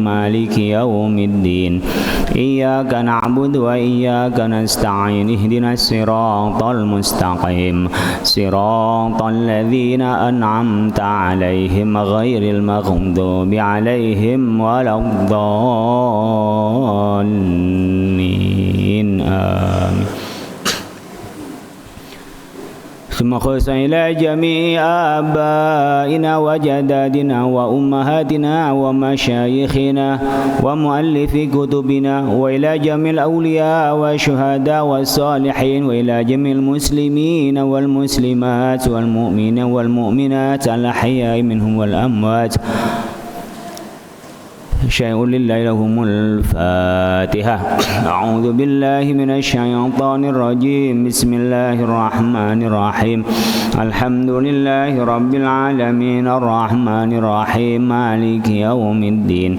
مالك يوم الدين إياك نعبد وإياك نستعين اهدنا الصراط المستقيم صراط الذين أنعمت عليهم غير المغضوب عليهم ولا الضالين آمين. ثم خص إلى جميع آبائنا وجدادنا وأمهاتنا ومشايخنا ومؤلف كتبنا وإلى جميع الأولياء والشهداء والصالحين وإلى جميع المسلمين والمسلمات والمؤمنين والمؤمنات الأحياء منهم والأموات شيء لله لهم الفاتحة. أعوذ بالله من الشيطان الرجيم. بسم الله الرحمن الرحيم. الحمد لله رب العالمين الرحمن الرحيم مالك يوم الدين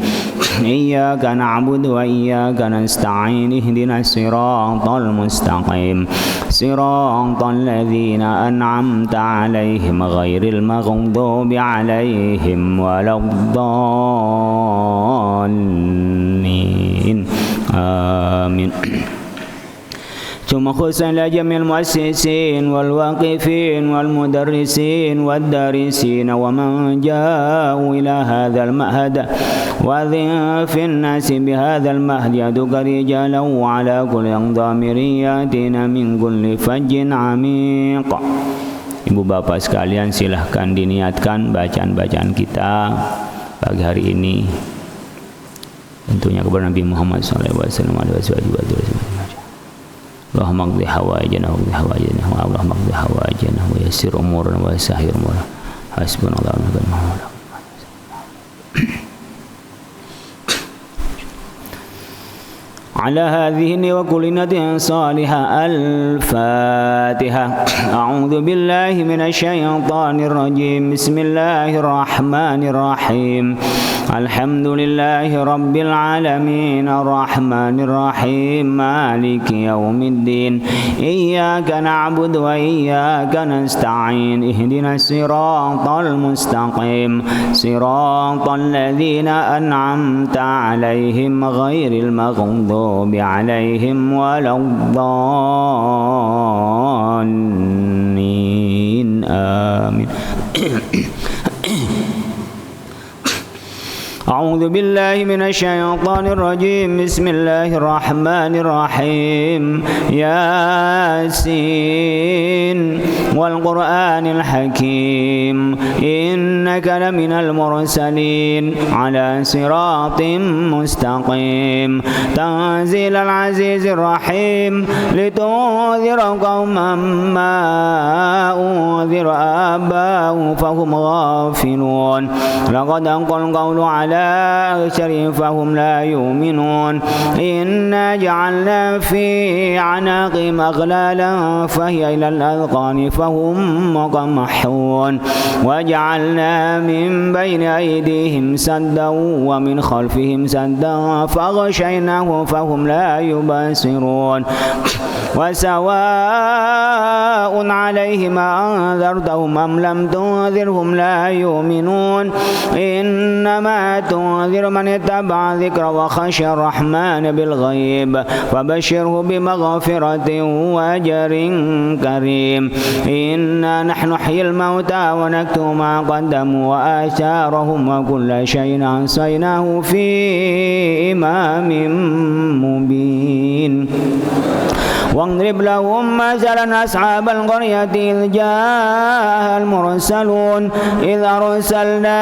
إياك نعبد وإياك نستعين اهدنا الصراط المستقيم صراط الذين أنعمت عليهم غير المغضوب عليهم ولا الضالين آمين. ثم خص إلى جميع المؤسسين والواقفين والمدرسين والدارسين ومن جاءوا إلى هذا المعهد وأذن في الناس بهذا المهد يدك رجالا وعلى كل ضامر يأتينا من كل فج عميق. Ibu bapak sekalian, silahkan diniatkan bacaan-bacaan kita pagi hari ini tentunya kepada Nabi Muhammad SAW. Allahumma qdi hawaijana wa qdi hawaijana wa Allahumma qdi hawaijana wa yassir umurana wa sahhir umurana hasbunallahu wa ni'mal wakeel. على هذه وكل صالحة. الفاتحة. أعوذ بالله من الشيطان الرجيم. بسم الله الرحمن الرحيم. الحمد لله رب العالمين الرحمن الرحيم مالك يوم الدين إياك نعبد وإياك نستعين اهدنا الصراط المستقيم صراط الذين أنعمت عليهم غير المغضوب عليهم ولا الضالين آمين. أعوذ بالله من الشيطان الرجيم. بسم الله الرحمن الرحيم. ياسين والقرآن الحكيم إنك لمن المرسلين على صراط مستقيم تنزيل العزيز الرحيم لتنذر قوما ما أنذر آباؤهم فهم غافلون لقد أنقل القول على أكثرهم فهم لا يؤمنون إنا جعلنا في أعناقهم أغلالا فهي إلى الأذقان فهم مقمحون وجعلنا من بين أيديهم سدا ومن خلفهم سدا فغشيناهم فهم لا يبصرون وسواء عليهم أنذرتهم أم لم تنذرهم لا يؤمنون إنما تنذر من اتبع ذكر وخشى الرحمن بالغيب فبشره بمغفرة وأجر كريم إنا نحن نحيي الموتى ونكتب ما قدموا وآثارهم وكل شيء أحصيناه في إمام مبين واضرب لهم مثلا أصحاب القرية إذ جاءها المرسلون إذ أرسلنا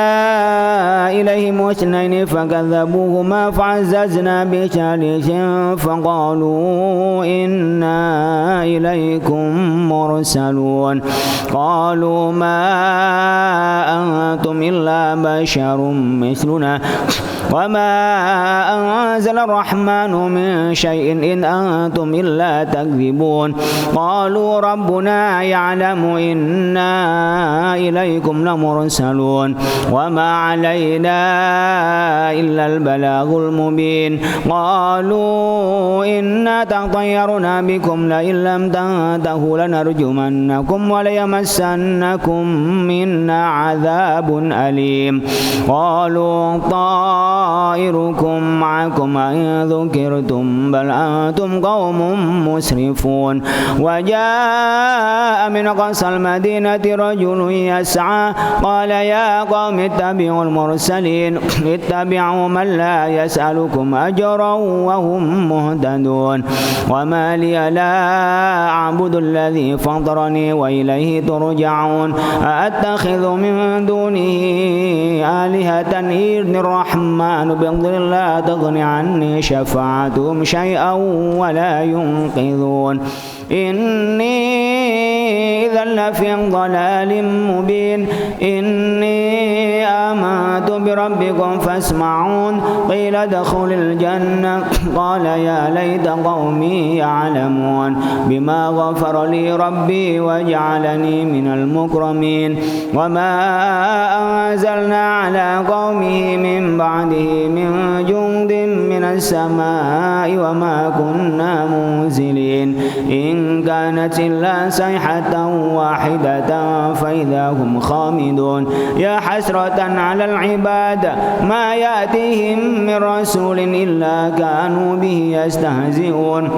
إليهم اثنين فكذبوهما فعززنا بثالث فقالوا إنا إليكم مرسلون قالوا ما أنتم إلا بشر مثلنا وما أنزل الرحمن من شيء إن أنتم إلا تكذبون قالوا ربنا يعلم إنا إليكم لمرسلون وما علينا إلا البلاغ المبين قالوا إنا تطيرنا بكم لئن لم تنتهوا لنرجمنكم وليمسنكم منا عذاب أليم قالوا طائركم معكم إن ذكرتم بل أنتم قوم مسرفون وجاء من أقصى المدينة رجل يسعى قال يا قوم اتبعوا المرسلين اتبعوا من لا يسألكم أجرا وهم مهتدون وما لي لا أعبد الذي فطرني وإليه ترجعون أأتخذ من دونه آلهة إن الرحمن بضر لا تغني عني شفاعتهم شيئا ولا ينقذون إني إذا لفي ضلال مبين إني آمنت بربكم فاسمعون قيل ادخل الجنة قال يا ليت قومي يعلمون بما غفر لي ربي وجعلني من المكرمين وما أنزلنا على قومه من بعده من جند من السماء وما كنا منزلين إن كانت إلا صيحة واحدة فإذا هم خامدون يا حسرة على العباد ما يأتيهم من رسول إلا كانوا به يستهزئون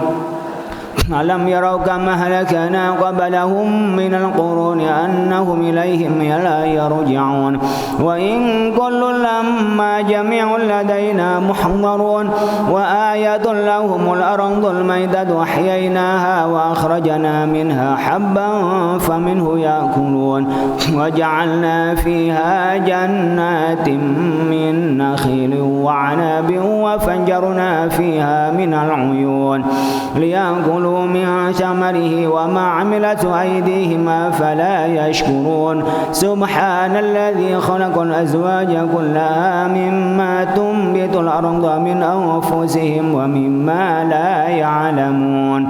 ألم يروا كما أهلكنا قبلهم من القرون أنهم إليهم لا يرجعون وإن كل لما جميع لدينا محضرون وآية لهم الأرض الميتة أحييناها وأخرجنا منها حبا فمنه يأكلون وجعلنا فيها جنات من نخيل وعنب وفجرنا فيها من العيون ليأكلوا من ثمره وما عملت أيديهم فلا يشكرون سبحان الذي خلق الأزواج كلها مما تنبت الأرض من أنفسهم ومما لا يعلمون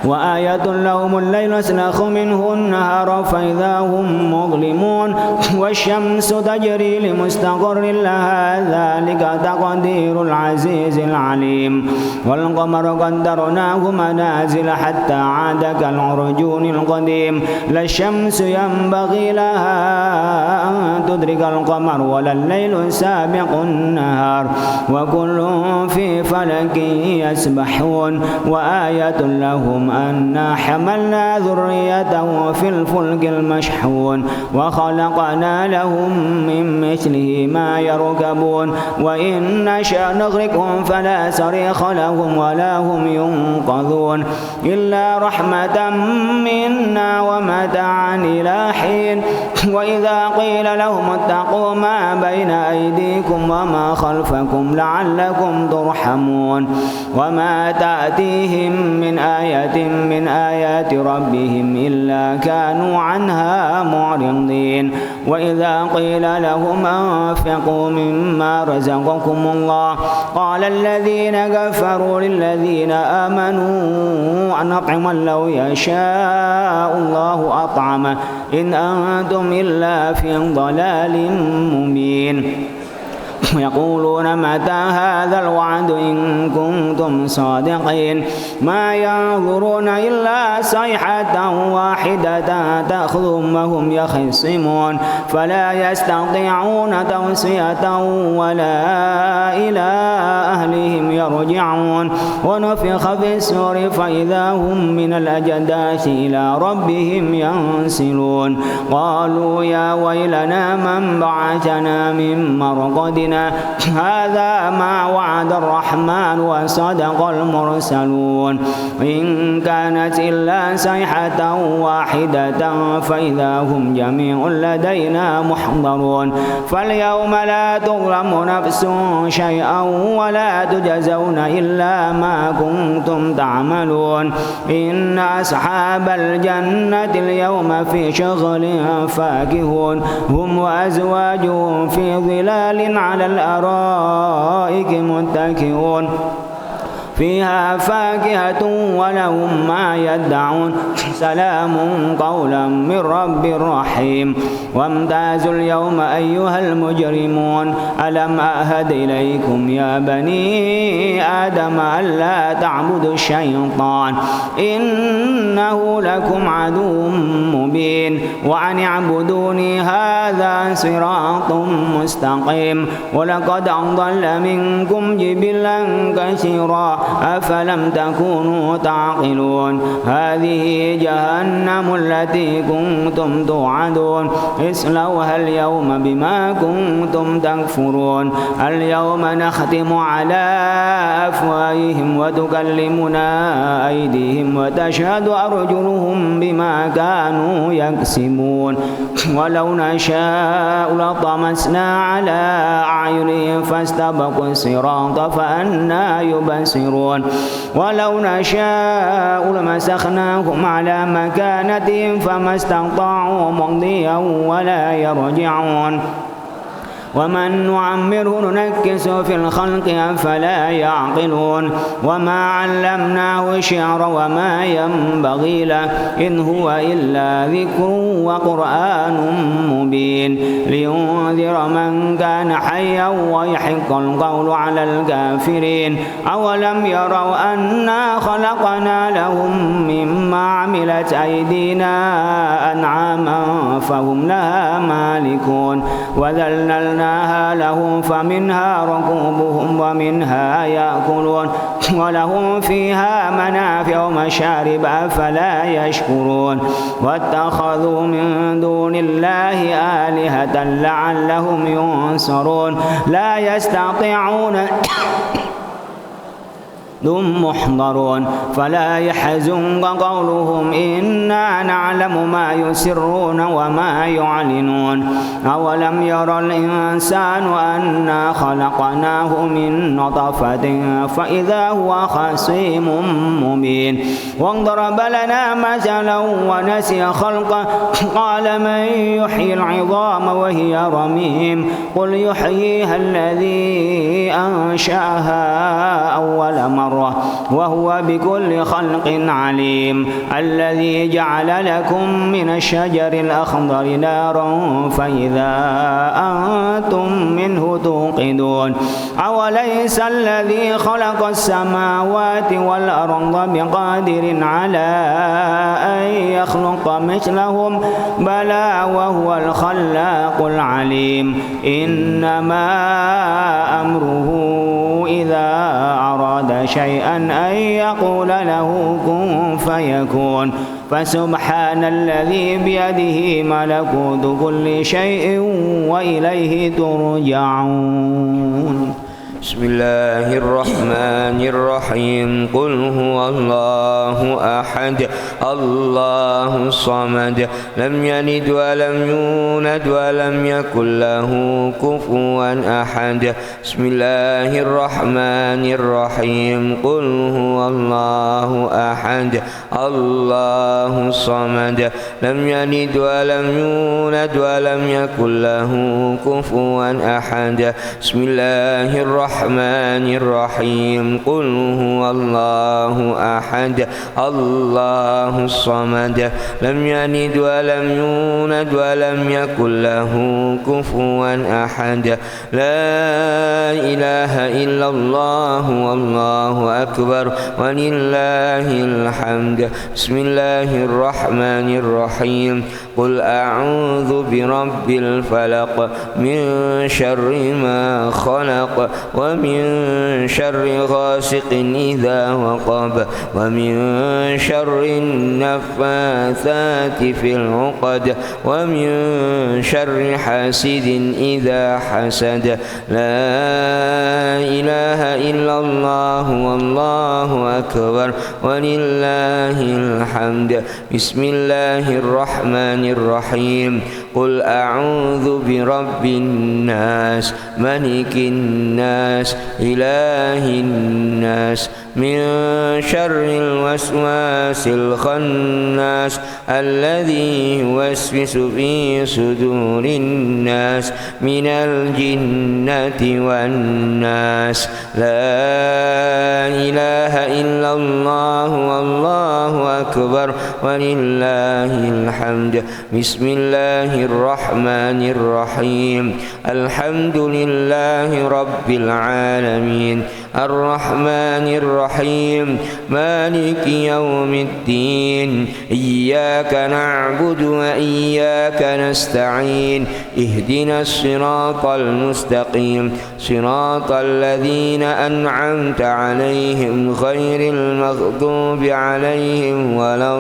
وآية لهم الليل نسلخ منه النهار فإذا هم مظلمون والشمس تجري لمستقر لها ذلك تقدير العزيز العليم والقمر قدرناه منازل حتى عاد كالعرجون القديم لا الشمس ينبغي لها أن تدرك القمر ولا الليل سابق النهار وكل في فلك يسبحون وآية لهم أنا حملنا ذريته في الفلك المشحون وخلقنا لهم من مثله ما يركبون وإن نشأ نغرقهم فلا صريخ لهم ولا هم ينقذون إلا رحمة منا ومتاعا إلى حين وإذا قيل لهم اتقوا ما بين أيديكم وما خلفكم لعلكم ترحمون وما تأتيهم من آية من آيات ربهم إلا كانوا عنها معرضين وإذا قيل لهم أنفقوا مما رزقكم الله قال الذين كفروا للذين آمنوا أن أطعم لو يشاء الله أطعمه إن أنتم إلا في ضلال مبين يقولون متى هذا الوعد إن كنتم صادقين ما ينظرون إلا صيحة واحدة تأخذهم وهم يخصمون فلا يستطيعون توصية ولا إلى أهلهم يرجعون ونفخ في السور فإذا هم من الأجداث إلى ربهم ينسلون قالوا يا ويلنا من بعثنا من مرقدنا هذا ما وعد الرحمن وصدق المرسلون إن كانت إلا صيحة واحدة فإذا هم جميع لدينا محضرون فاليوم لا تظلم نفس شيئا ولا تجزون إلا ما كنتم تعملون إن أصحاب الجنة اليوم في شغل فاكهون هم وأزواجهم في ظلال على الأرائك متكئون فيها فاكهة ولهم ما يدعون سلام قولا من رب رحيم وامتازوا اليوم أيها المجرمون ألم أعهد إليكم يا بني آدم ألا تعبدوا الشيطان إنه لكم عدو مبين وأن اعبدوني هذا صراط مستقيم ولقد أضل منكم جبلا كثيرا أفلم تكونوا تعقلون هذه جهنم التي كنتم توعدون اصلوها اليوم بما كنتم تكفرون اليوم نختم على أفواههم وتكلمنا أيديهم وتشهد أرجلهم بما كانوا يكسبون ولو نشاء لطمسنا على أعينهم فاستبقوا الصراط فأنى يبصرون ولو نشاء لمسخناهم على مكانتهم فما استطاعوا مضيا ولا يرجعون ومن نعمره ننكسه في الخلق أفلا يعقلون وما علمناه الشعر وما ينبغي له إن هو إلا ذكر وقرآن مبين لينذر من كان حيا ويحق القول على الكافرين أولم يروا أنا خلقنا لهم مما عملت أيدينا أنعاما فهم لها مالكون وذللنا لهم فمنها ركوبهم ومنها يأكلون ولهم فيها منافع ومشارب أفلا يشكرون واتخذوا من دون الله آلهة لعلهم ينصرون لا يستطيعون هم محضرون فلا يحزنك قولهم إنا نعلم ما يسرون وما يعلنون أولم يرى الإنسان أنا خلقناه من نطفة فإذا هو خصيم مبين وضرب لنا مثلا ونسي خلقه قال من يحيي العظام وهي رميم قل يحييها الذي أنشأها أول مرة وهو بكل خلق عليم الذي جعل لكم من الشجر الأخضر نارا فإذا أنتم منه توقدون أوليس الذي خلق السماوات والأرض بقادر على أن يخلق مثلهم بلى وهو الخلاق العليم إنما أمره إذا أراد شيئا أن يقول له كن فيكون فسبحان الذي بيده ملكوت كل شيء وإليه ترجعون بسم الله الرحمن الرحيم قل هو الله أحد الله الصمد لم يلد ولم يولد ولم يكن له كفوا أحد بسم الله الرحمن الرحيم قل هو الله أحد الله الصمد لم يلد ولم يولد ولم يكن له كفوا أحد بسم الله الرحمن الرحيم قل هو الله أحد الله الصمد لم يلد ولم يولد ولم يكن له كفوا أحد لا إله إلا الله والله أكبر ولله الحمد بسم الله الرحمن الرحيم قل أعوذ برب الفلق من شر ما خلق ومن شر غاسق إذا وقب ومن شر النفاثات في العقد ومن شر حاسد إذا حسد لا إله إلا الله والله أكبر ولله الحمد بسم الله الرحمن الرحيم قل أعوذ برب الناس ملك الناس إله الناس من شر الوسواس الخناس الذي يوسوس في صدور الناس من الجنة والناس. لا إله إلا الله والله أكبر ولله الحمد. بسم الله الرحمن الرحيم. الحمد لله رب العالمين الرحمن الرحيم مالك يوم الدين. إياك نعبد وإياك نستعين. اهدنا الصراط المستقيم صراط الذين أنعمت عليهم غير المغضوب عليهم ولا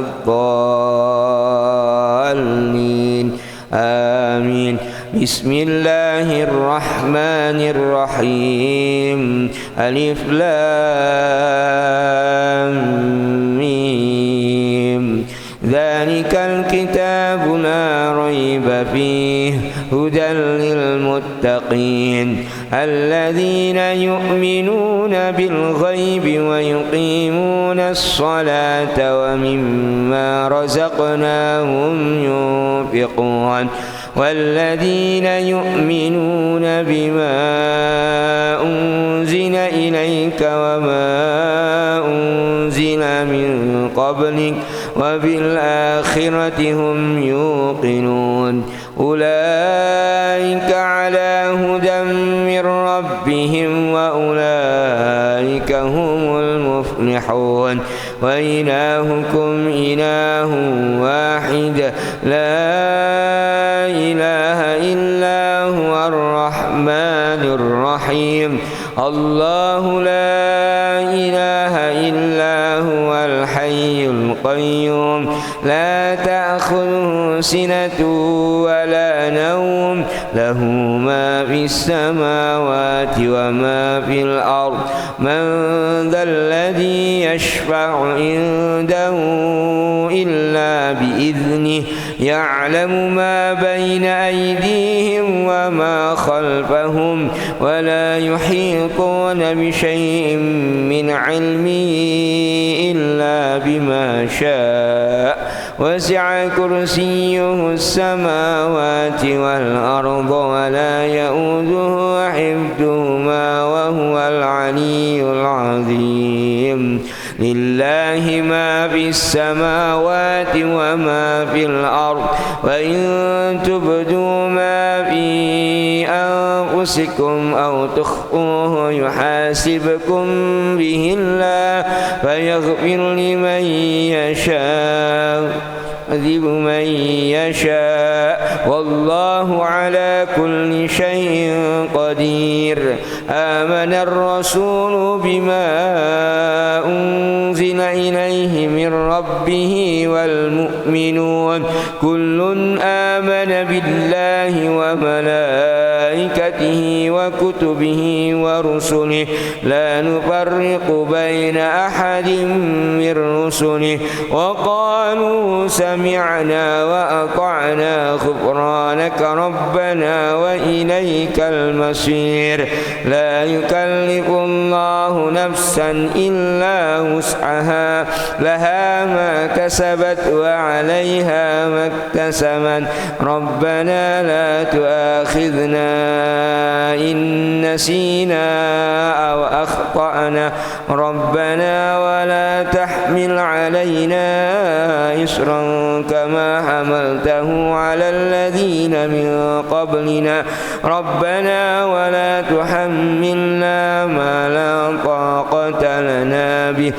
الضالين آمين. بسم الله الرحمن الرحيم. ألف لام ميم. ذلك الكتاب لا ريب فيه هدى للمتقين الذين يؤمنون بالغيب ويقيمون الصلاة ومما رزقناهم ينفقون والذين يؤمنون بما أنزل إليك وما أنزل من قبلك وبالآخرة هم يوقنون. أولئك على هدى من ربهم وأولئك هم المفلحون. وإلهكم إله واحد لا إله إلا هو الرحمن الرحيم. الله لا إله إلا هو الحي القيوم لا تأخذه سنة ولا نوم له ما في السماوات وما في الأرض. من ذا الذي يشفع عنده إلا بإذنه يعلم ما بين أيديهم وما خلفهم ولا يحيطون بشيء من علمه إلا بما شاء. وسع كرسيه السماوات والأرض ولا يؤوده حفظهما وهو العلي العظيم. لله ما في السماوات وما في الأرض وإن تبدوا ما في أنفسكم أو تخفوه يحاسبكم به الله فيغفر لمن يشاء يعذب من يشاء والله على كل شيء قدير. آمن الرسول بما أنزل إليه من ربه والمؤمنون كل آمن بالله وملائكته وكتبه ورسله لا نفرق بين أحد من رسله وقالوا سمعنا وأطعنا غفرانك ربنا وإليك المصير. لا يكلف الله نفسا إلا وسعها لها ما كسبت وعليها ما اكتسبت. ربنا لا تؤاخذنا إن نسينا أو أخطأنا ربنا ولا تحمل علينا إصرا كما حملته على الذين من قبلنا ربنا ولا تحملنا ما لا طاقة لنا به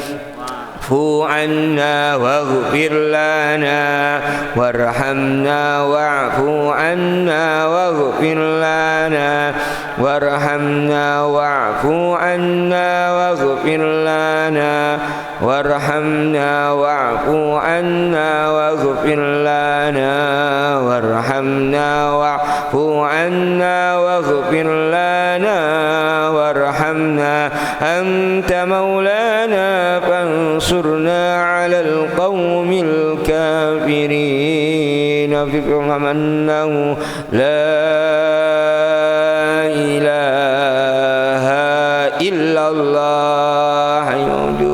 واعف عنا واغفر لنا وارحمنا واعف عنا واغفر لنا وارحمنا واعف عنا واغفر لنا وارحمنا واعف عنا واغفر لنا وارحمنا واعف عنا واغفر لنا وارحمنا أنت مولانا فانصرنا على القوم الكافرين. فاعلم أنه لا إله إلا الله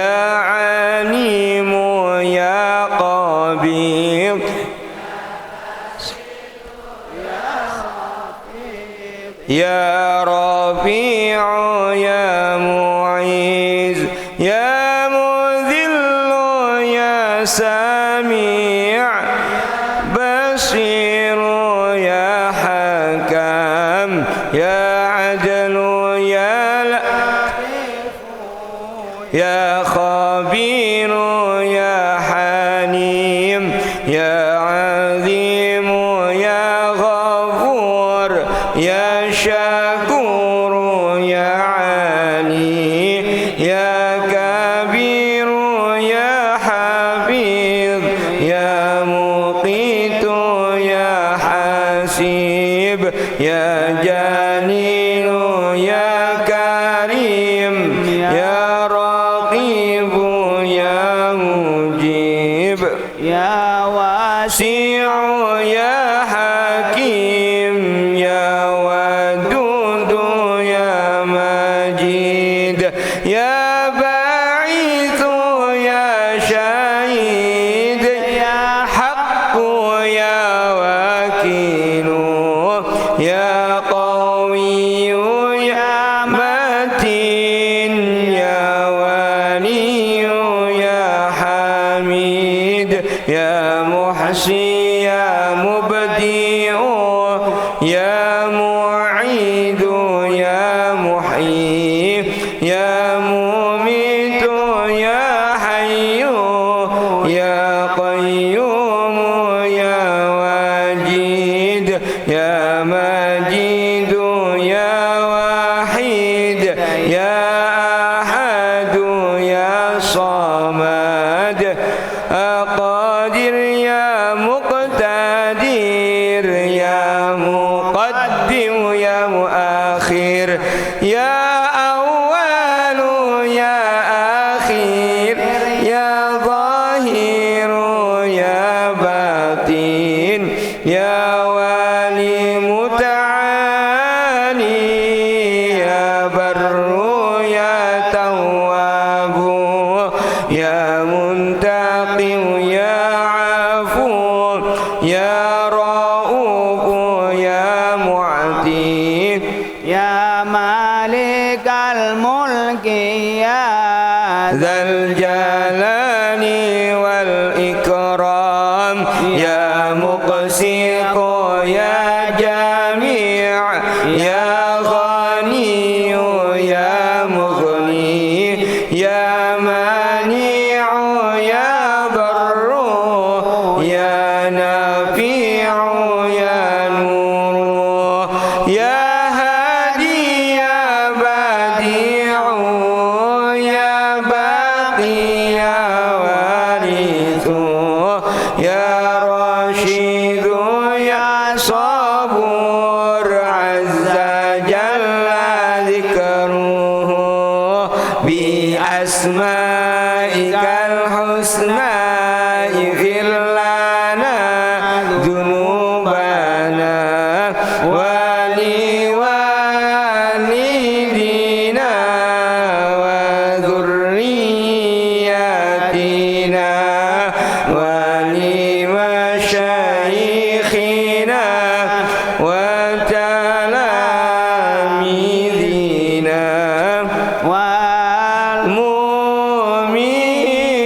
يا عليم يا قبير يا رفيع يا معيز يا مذل يا سميع بصير يا حكم يا عدل يا لطيف يا خبير يا حليم يا عظيم يا غفور يا شكور يا علي يا كبير يا حفيظ يا مقيت يا حسيب يا جليل يا كريم يا رقيب يا مجيب يا واسع يا حكيم يا ودود يا مجيد يا باعث يا شهيد يا حق يا وكيل يا قوي يا متين يا ولي يا حميد يا محصي يا مبدئ يا معيد يا محيي يا مميت يا حي يا قيوم يا واجد يا مجيد يا وحيد يا أحد يا صمد قادر يا مقتدر يا مقدم يا مؤخر يا أول يا أخير يا ظاهر يا باطن يا ولي متعالي يا بر يا تواب يا منتقم يا عفو يا رؤوف يا معتي يا مالك الملك يا ذا الجلال والإكرام يا مقسط يا جميع يا غني يا مغني يا منيع يا بر يا نفيع يا نور يا هادي يا بديع يا باقي يا وارث يا رشيد يا صبور عز جل ذكره بأسمائك الحسنى اغفر لنا ذنوبنا ولوالدينا وذرياتنا ولمشايخنا وتلاميذنا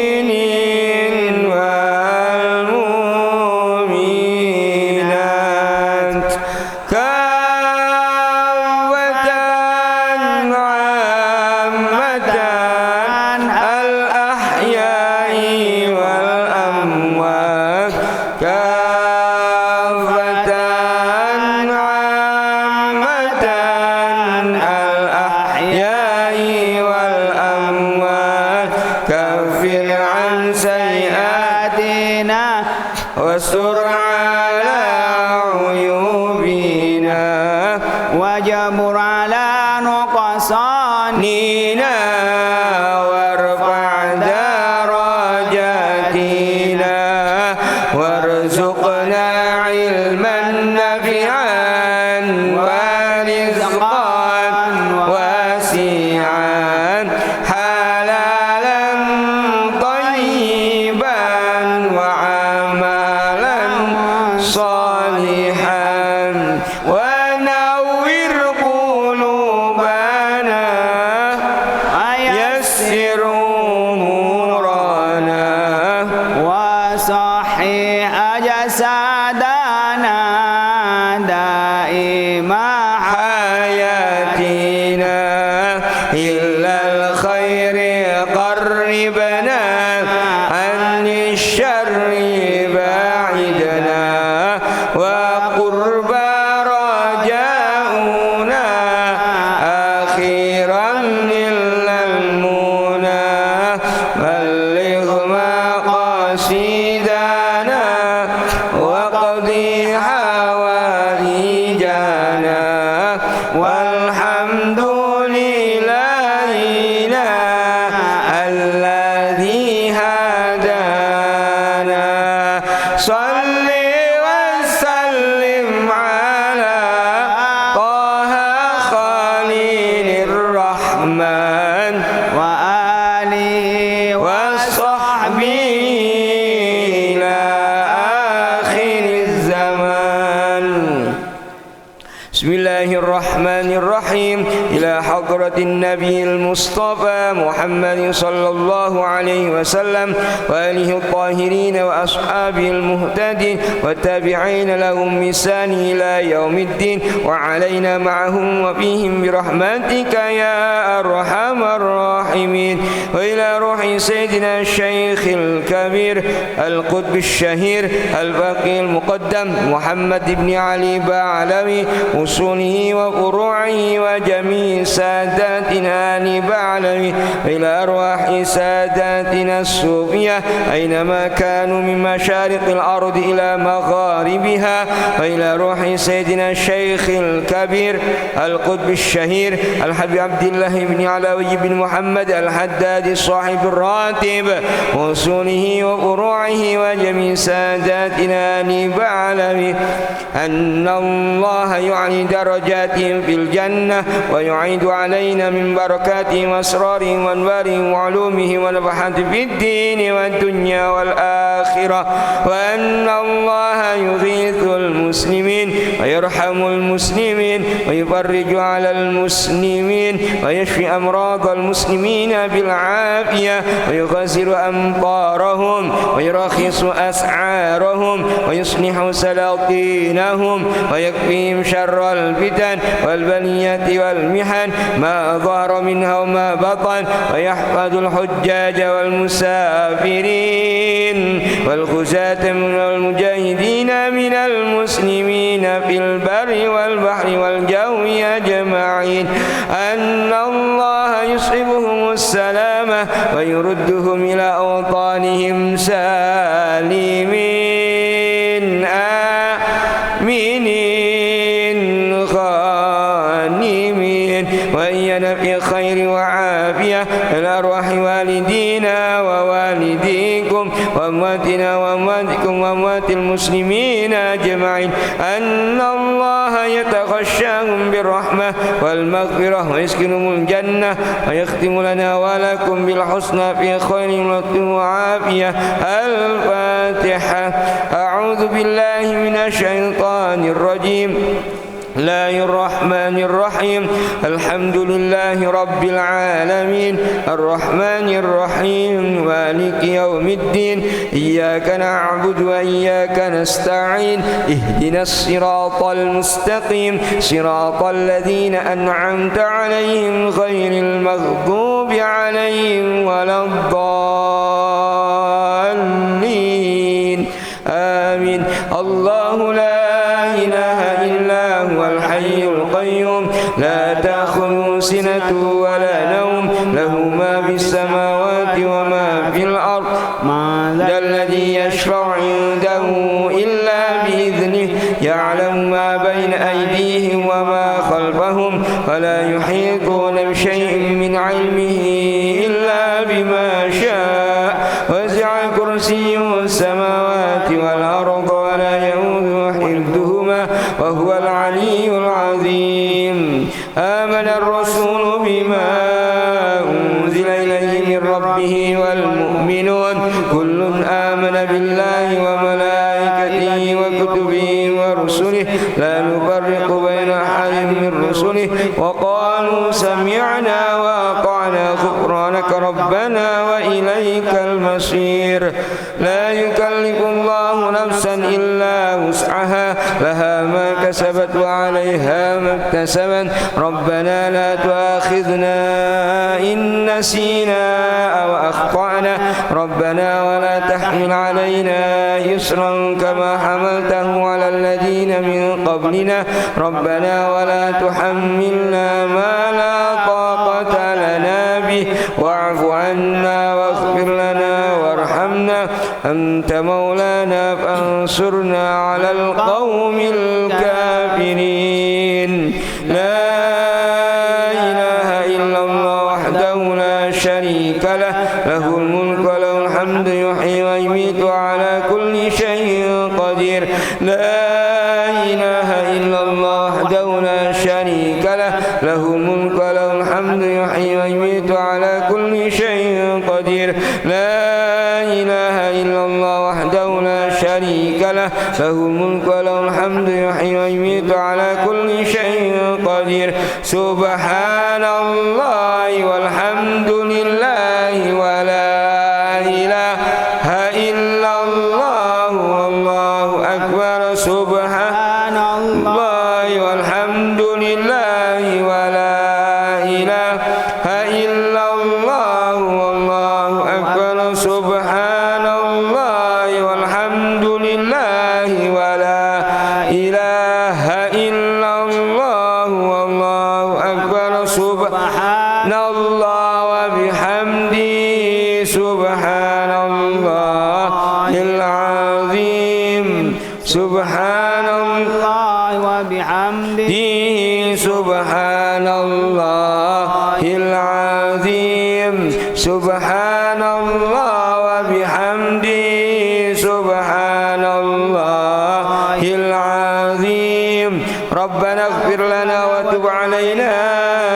والمؤمنين والمؤمنات كافة عامة الأحياء والأموات كافة عامة الأحياء والأموات كفر عن سيئاتنا واستر على عيوبنا وجبر على نقصاننا وارفع درجاتنا وارزقنا علما نافعا ورزقا واسعا حلالا قربنا عن الشر باعدنا وقربا رجاؤنا آخرا إلا المنى بلغ مقاصدنا وقضي حوائجنا والحمد لله الذي هدانا صل وسلم على طه خليل الرحمن وآله وصحبه إلى آخر الزمان. بسم الله الرحمن الرحيم. إلى حضرة النبي المصطفى محمد صلى الله عليه وسلم وآله الطاهرين وأصحابه المهتدين والتابعين لهم بإحسان إلى يوم الدين وعلينا معهم وفيهم برحمتك يا أرحم الراحمين. وإلى روح سيدنا الشيخ الكبير القطب الشهير الفقيه المقدم محمد بن علي بعلوي أصوله وفروعه وجميع ساداتنا آل بعلوي. إلى أرواح ساداتنا الصوفية أينما كانوا من مشارق الأرض إلى مغاربها. وإلى روح سيدنا الشيخ الكبير القطب الشهير الحبيب عبد الله بن علوي بن محمد الحداد صاحب الراتب وأصوله وفروعه وجميع ساداتنا آل بعلوي أن الله يعلي درجاتهم في الجنة ويعيد علينا من بركاتهم وأسرارهم وأنوارهم وعلومهم ونفحات في الدين والدنيا والآخرة. وأن الله يغيث المسلمين ويرحم المسلمين ويفرج على المسلمين ويشفي أمراض المسلمين بالعافية ويغسل أمطارهم ويرخص أسعارهم ويصلح سلاطينهم ويكفيهم شر الفتن والبليات والمحن ما ظهر منها وما بطن ويحفظ الحجاج والمسافرين والغزاة والمجاهدين من المسلمين في البر والبحر والجو أجمعين. أن الله يصحبهم السلامة ويردهم إلى أوطانهم سالمين آمين غانمين وإيانا في خير وعافية. إلى أرواح والدينا ووالديكم وأمواتنا وأمواتكم وأموات المسلمين أجمعين. أن الله يتغشاهم بالرحمة والمغفرة ويسكنهم الجنة ويختم لنا ولكم بالحسنى في خير وعافية. الفاتحة. أعوذ بالله من الشيطان الرجيم. الله الرحمن الرحيم. الحمد لله رب العالمين الرحمن الرحيم مالك يوم الدين. إياك نعبد وإياك نستعين. اهدنا الصراط المستقيم صراط الذين أنعمت عليهم غير المغضوب عليهم ولا الضالين آمين. الله لا إله إلا هو الحي القيوم لا تأخذه سنة ولا نوم له ما في السماوات وما في الأرض. ذا الذي يشفع عنده إلا بإذنه يعلم ما بين أيديهم وما خلفهم ولا يحيطون بشيء من علمه إلا بما شاء. وسع كرسيه السماوات والأرض ولا يؤوده حفظهما وهو العلي العظيم. آمن الرسول بما أنزل إليه من ربه والمؤمنون كل آمن بالله وملائكته وكتبه ورسله لا نفرق بين أحد من رسله وقالوا سمعنا وأطعنا غفرانك ربنا وإليك المصير. لا يكلف الله نفسا إلا وسعها لها ما كسبت وعليها ما اكتسبت ربنا لا تؤاخذنا إن نسينا أو أخطأنا ربنا ولا تحمل علينا إصرا كما حملته على الذين من قبلنا ربنا ولا تحملنا ما لا طاقة لنا به واعف عنا واغفر لنا وارحمنا أنت مولانا فانصرنا على القوم الكافرين لا إله إلا الله وحده لا شريك له له الملك وله الحمد يحيي ويميت وعلى كل شيء قدير لا إله إلا الله وحده لا شريك له له الملك وله الحمد يحيي ويميت وعلى كل شيء قدير لا إله إلا الله وحده لا شريك له له الملك وله الحمد يحيي ويميت على كل شيء قدير سبحان الله والحمد لله ولا إله إلا الله والله أكبر سبحان الله والحمد لله ولا إله إلا الله والله أكبر سبحان الله والحمد لله ولا إله إلا الله والله أكبر سبحان الله وبحمده سبحان الله العظيم سبحان الله وبحمده سبحان الله العظيم سبحان الله وبحمده سبحان الله العظيم ربنا اغفر لنا وتب علينا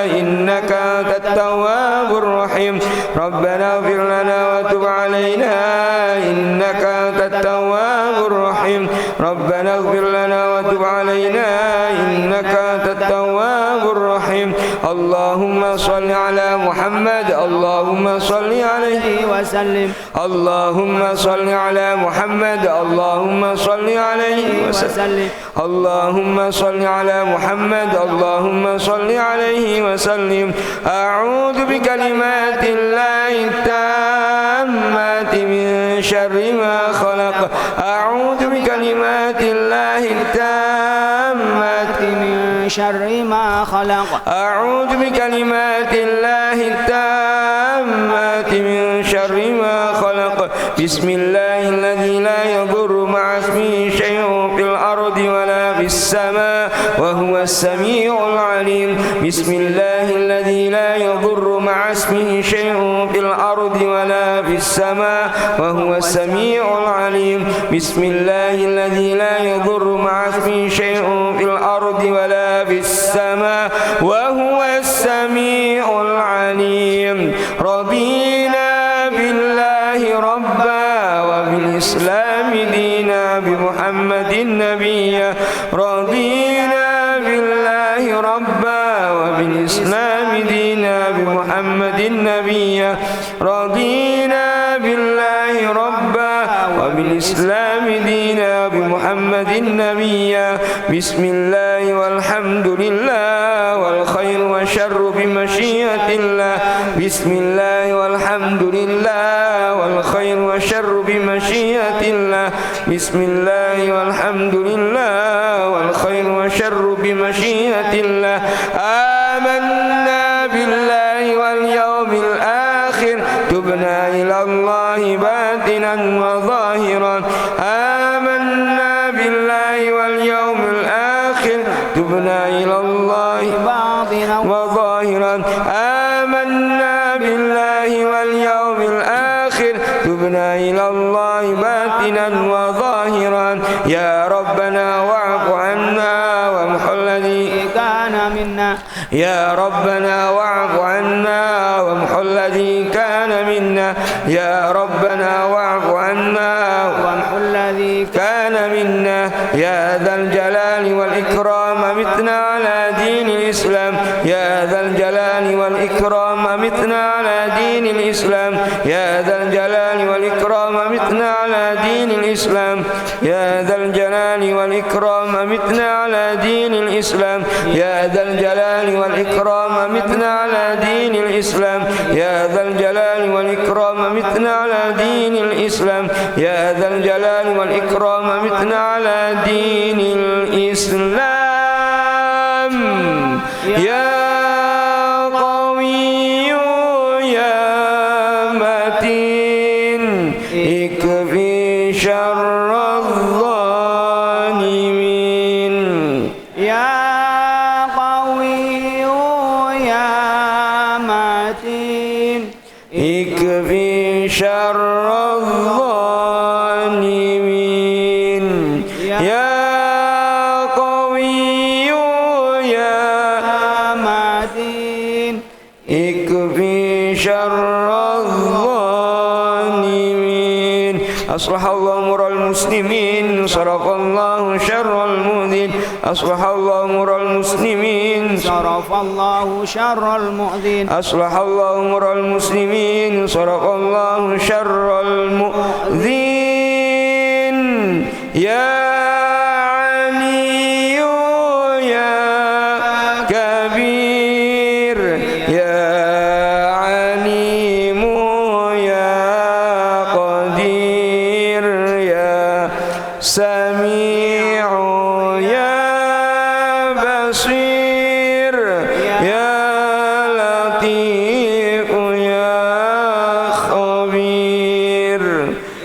إنك أنت التواب الرحيم ربنا اغفر لنا وتب علينا إنك أنت التواب الرحيم ربنا اغفر لنا وتب علينا إنك أنت التواب الرحيم اللهم صل على محمد اللهم صل عليه وسلم اللهم صل على محمد اللهم صل عليه وسلم اللهم صل على محمد اللهم صل عليه وسلم أعوذ بكلمات الله التامات من شر ما خلق أعوذ بكلمات الله التامات من شر ما خلق أعوذ بكلمات الله التامات من شر ما خلق بسم الله الذي لا يضر مع اسمه شيء في الأرض ولا في السماء وهو السميع العليم بسم الله الذي لا يضر مع اسمه شيء في الأرض ولا في السماء وهو السميع العليم بسم الله الذي لا يضر مع اسمه شيء في الأرض ولا في السماء وهو السميع العليم رضينا بالله ربا وبالإسلام دينا بمحمد نبيا رضينا بالله ربا وبالإسلام دينا بمحمد نبيا رضينا بالله ربا وبالإسلام دينا بمحمد نبيا بسم الله والحمد لله والخير والشر بمشيئة الله بسم الله والحمد لله والخير والشر بمشيئة الله بسم الله والحمد لله والخير والشر بمشيئة الله آمنا بالله واليوم الآخر تبنا إلى الله باطنا وظاهرا آمنا بالله واليوم الآخر تبنا إلى الله باطنا وظاهرا آمنا بالله واليوم الآخر تبنا إلى الله باطنا وظاهرا يا ربنا واعف عنا وامحو الذي كان منا يا ربنا واعف عنا وامحو الذي كان منا يا ربنا واعف عنا وامحو الذي كان منا يا ذا الجلال والإكرام متنا على دين الإسلام يا ذا الجلال والإكرام متنا على دين الإسلام يا ذا الجلال الجلال والإكرام أمتنا على دين الإسلام يا ذا الجلال والإكرام أمتنا على دين الإسلام يا ذا الجلال والإكرام أمتنا على دين الإسلام يا ذا الجلال والإكرام أمتنا على دين الإسلام يا ذا الجلال والإكرام أمتنا على دين الإسلام يا قوي يا متين اكفي شر الظالمين يا قوي يا متين اكفي شر الظالمين يا قوي يا متين اكفي شر الظالمين أصلح الله أمور المسلمين صرف الله شر المؤذين أصلح الله أمور المسلمين صرف الله شر المؤذين أصلح الله أمور المسلمين صرف الله شر المؤذين يا علي يا كبير يا عليم يا قدير يا سميع يا بصير يا لطيف يا خبير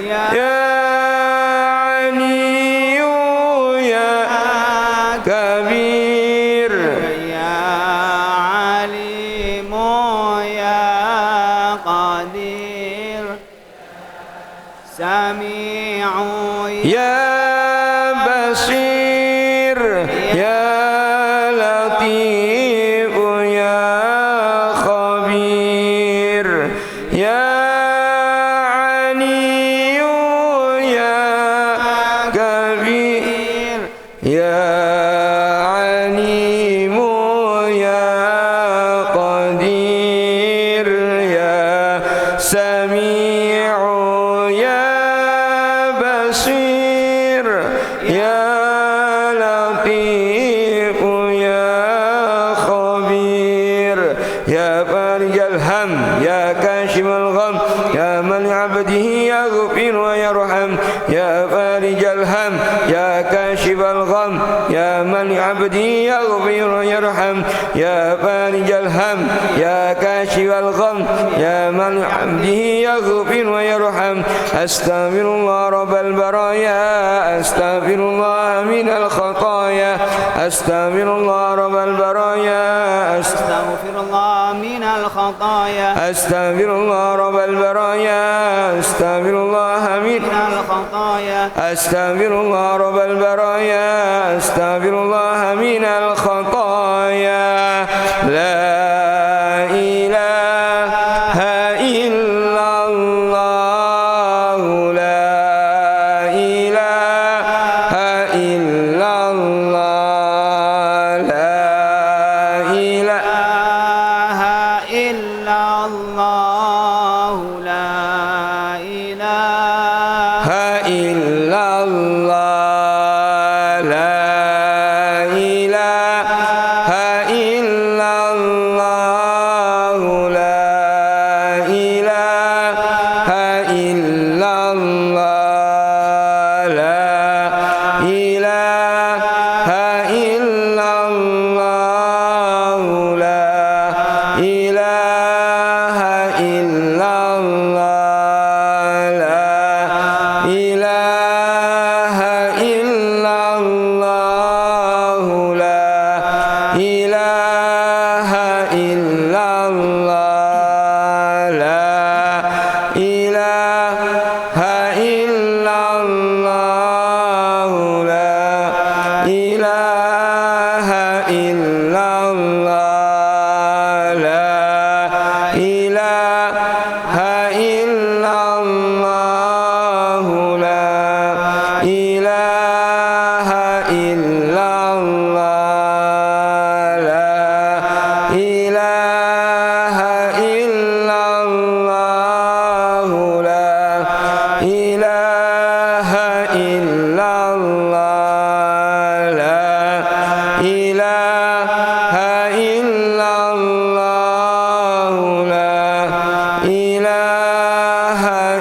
يا علي يا كبير يا عليم يا قدير سميع يا بصير يا لطيف يا خبير يا علي يا كبير يا عليم يا قدير يا سميع يا بصير يا لطيف يا خبير يا فارج الهم يا كاشف الغم يا من عبده يغفر ويرحم يا فارج الهم يا كاشف الغم يا من عبده يغفر ويرحم يا فارج الهم يا كاشف الغم يا من عبده يغفر ويرحم أستغفر الله رب البرايا أستغفر الله من الخطايا أستغفر الله رب البرايا أستغفر الله من الخطايا أستغفر الله رب البرايا أستغفر الله من الخطايا أستغفر الله رب البرايا أستغفر الله من الخطايا لا إله إلا الله لا إله إلا الله لا إله إلا الله لا إله إلا الله لا إله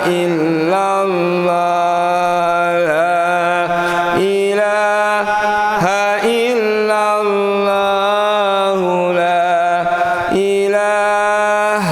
إلا الله لا إله إلا الله لا إله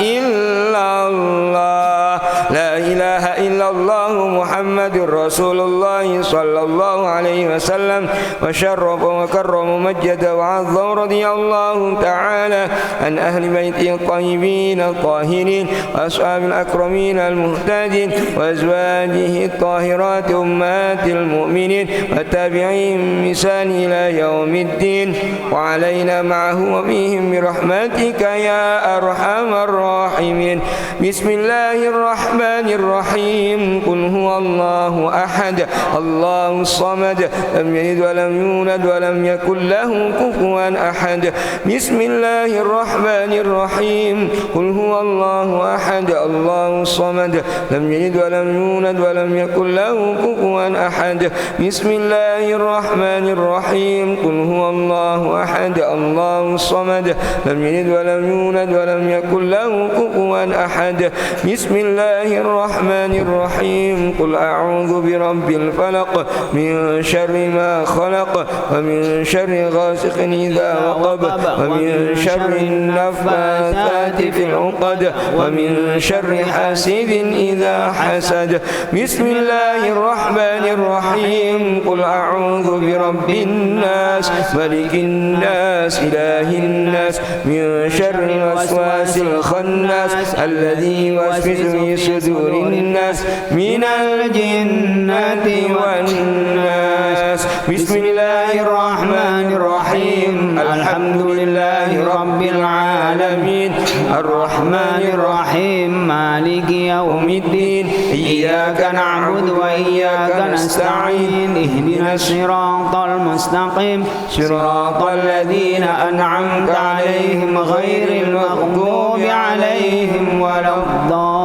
إلا الله لا إله إلا الله محمد رسول الله صلى الله عليه وسلم وشرف وكرم ومجد وعظم رضي الله تعالى عن أهل بيته الطيبين الطاهرين وأصحاب الأكرمين المهتدين وأزواجه الطاهرات أمهات المؤمنين والتابعين بإحسان إلى يوم الدين وعلينا معه وبهم برحمتك يا أرحم الراحمين. بسم الله الرحمن الرحيم. قل هو الله أحد الله الصمد لم يلد ولم يولد ولم يكن له كفوا أحد. بسم الله الرحمن الرحيم. قل هو الله أحد الله الصمد لم يلد ولم يولد ولم يكن له كفوا أحد. بسم الله الرحمن الرحيم. قل هو الله أحد الله الصمد لم يلد ولم يولد ولم يكن له كفوا أحد. بسم الله الرحمن الرحيم. قل أعوذ برب الفلق من شر ما خلق ومن شر غاسق إذا وقب ومن شر النفاثات في العقد ومن شر حاسد إذا حسد. بسم الله الرحمن الرحيم. قل أعوذ برب الناس ملك الناس إله الناس من شر الوسواس الخناس الذي يوسوس في صدور الناس من الجنة والناس. بسم الله الرحمن الرحيم. الحمد لله رب العالمين الرحمن الرحيم مالك يوم الدين إياك نعبد وإياك نستعين اهدنا الصراط المستقيم صراط الذين أنعمت عليهم غير المغضوب عليهم ولا الضالين.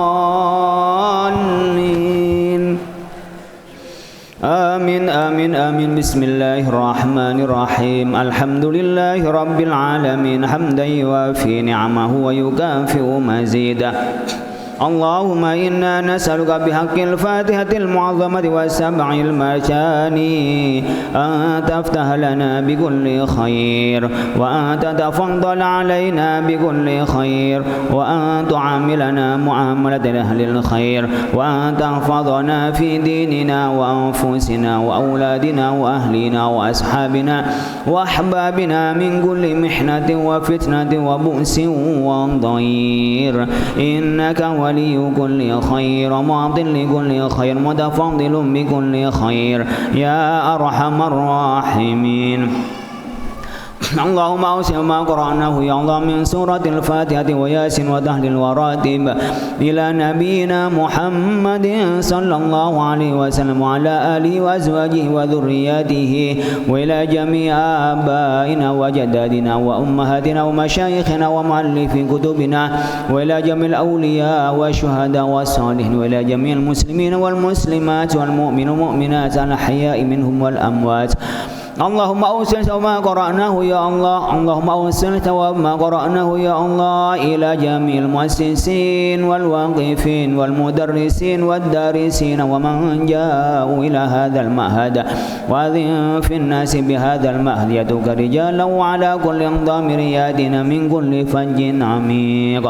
آمين آمين آمين. بسم الله الرحمن الرحيم. الحمد لله رب العالمين حمدا يوافي نعمه ويكافئ مزيده. اللهم إنا نسألك بحق الفاتحة المعظمة والسبع المثاني أن تفتح لنا بكل خير وأن تتفضل علينا بكل خير وأن تعاملنا معاملة أهل الخير وأن تحفظنا في ديننا وأنفسنا وأولادنا وأهلنا وأصحابنا وأحبابنا من كل محنة وفتنة وبؤس وضير إنك ولي كل خير معطٍ لكل خير متفضل بكل خير يا أرحم الراحمين. اللهم أوسع ما قرأناه يا الله من سورة الفاتحة وياسين وتهليل وراتب إلى نبينا محمد صلى الله عليه وسلم وعلى آله وأزواجه وذرياته وإلى جميع آبائنا وجدادنا وأمهاتنا ومشايخنا ومؤلف كتبنا وإلى جميع الأولياء والشهداء والصالحين وإلى جميع المسلمين والمسلمات والمؤمنين والمؤمنات الأحياء منهم والأموات. اللهم أوصل وما قرأناه يا الله. اللهم أوصل وما قرأناه يا الله إلى جميع المؤسسين والواقفين والمدرسين والدارسين ومن جاءوا إلى هذا المعهد وأذن في الناس بهذا المعهد يدعوك رجالا وعلى كل ضامر يأتينا من كل فج عميق.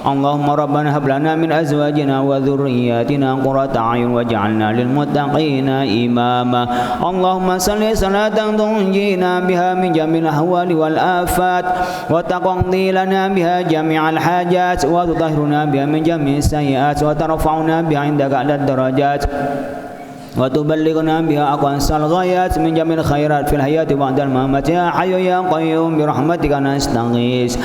اللهم ربنا هب لنا من أزواجنا وذرياتنا قرة أعين واجعلنا للمتقين إماما. اللهم صل صلاة تنجينا بها من جميع الأهوال والآفات وتقضي لنا بها جميع الحاجات وتطهرنا بها من جميع السيئات وترفعنا بها عندك على الدرجات وتبلغنا بها أقصى الغايات من جميع الخيرات في الحياة بعد الممات. يا حي يا قيوم برحمتك نستغيث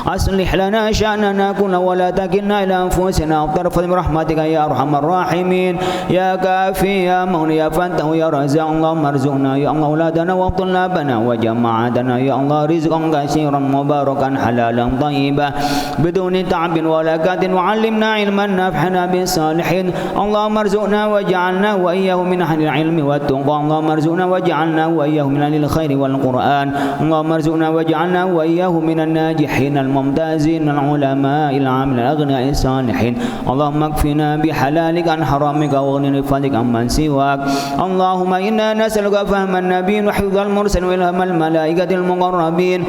أصلح لنا شأننا كله ولا تكلنا إلى أنفسنا وطرف برحمتك يا أرحم الراحمين. يا كافي يا مغني يا فانته يا رزاق. اللهم ارزقنا يا الله أولادنا وطلابنا وجماعتنا يا الله رزقا كثيرا مباركا حلالا طيبا بدون تعب ولا كد وعلمنا علما نافعا بالصالحين. اللهم ارزقنا واجعلنا وإياه من أهل العلم والتقى. اللهم ارزقنا واجعلنا وإياه من أهل الخير والقرآن. اللهم ارزقنا واجعلنا وإياه من الناجحين الممتازين العلماء العاملين الأغنياء الصالحين اللهم اكفنا بحلالك عن حرامك واغننا بفضلك عمن سواك اللهم إنا نسألك فهم النبي وحفظ المرسل وإلهام الملائكة المقربين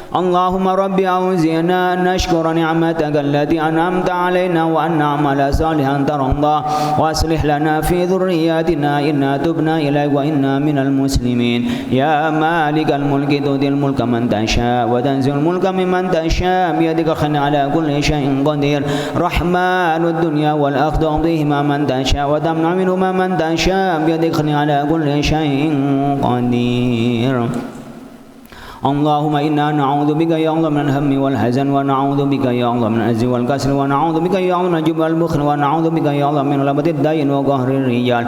اللهم رب أوزعنا أن نشكر نعمتك التي أنعمت علينا وأن نعمل صالحا ترضاه وأصلح لنا في ذرياتنا إنا تبنا إليك وإنا من المسلمين يا مالك الملك تؤتي الملك من تشاء وتنزع الملك ممن تشاء بيدك الخير على كل شيء قدير رحمن الدنيا والآخرة تعطيهما من تشاء وتمنع منهما من تشاء بيدك الخير على كل شيء قدير اللهم إنا نعوذ بك يا الله من الهم والحزن ونعوذ بك يا الله من العجز والكسل ونعوذ بك يا الله من الجبن والبخل ونعوذ بك يا الله من غلبة الدين وقهر الرجال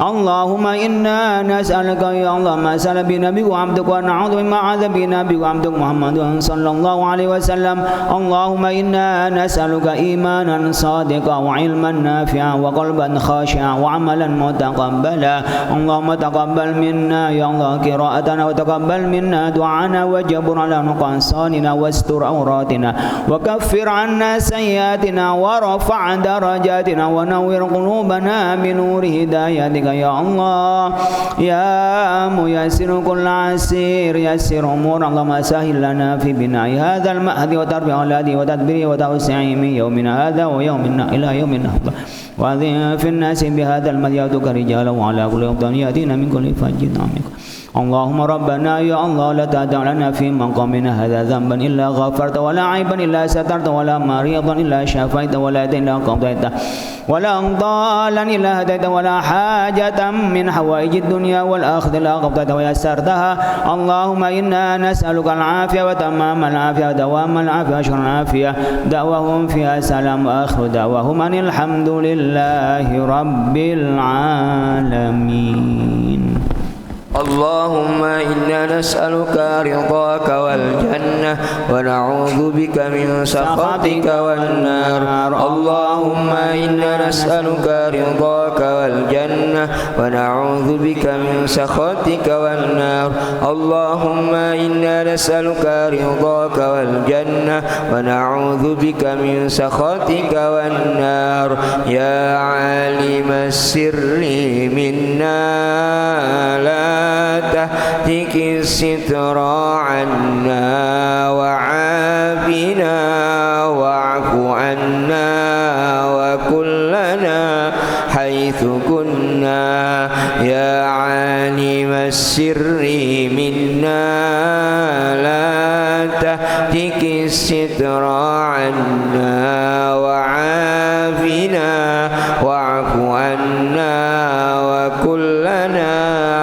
اللهم إنا نسألك يا الله ما سأل بنبيك وعبدك ونعوذ بما عاذ بنبيك وعبدك محمد صلى الله عليه وسلم اللهم إنا نسألك إيمانا صادقا وعلما نافعا وقلبا خاشعا وعملا متقبلا اللهم تقبل منا يا الله قراءتنا وتقبل منا دعانا وجبر على نقصاننا واستر عوراتنا وكفر عنا سيئاتنا ورفع درجاتنا ونور قلوبنا بنور هدايتك يا الله يا ميسر كل عسير يسر أمور اللهم سهل لنا في بناء هذا المهد وتربية أولاده وتدبيره وتوسعه من يومنا هذا ويومنا إلى يوم النهضة وأذن في الناس بهذا المهد يأتوك رجالا وعلى كل يوم يأتينا من كل فج عميق اللهم ربنا يا الله لا تدع لنا في مقامنا هذا ذنبا إلا غفرت ولا عيبا إلا سترت ولا مريضا إلا شفيت ولا دين إلا قضيت ولا ضالا إلا هديت ولا حاجة من حوائج الدنيا والآخرة إلا قضيت ويسرتها اللهم إنا نسألك العافية وتمام العافية ودوام العافية وشر العافية دعوهم فيها سلام وآخر دعوهم أن الحمد لله رب العالمين اللهم إنا نسألك رضاك والجنة ونعوذ بك من سخطك والنار اللهم إنا نسألك رضاك والجنة ونعوذ بك من سخطك والنار اللهم إنا نسألك رضاك والجنة ونعوذ بك من سخطك والنار يا عالم السر منا لا تهتك الستر عنا وعافنا واعف عنا وكلنا حيث كنا يا عالم السر منا لا تهتك الستر عنا وعافنا واعف عنا وكلنا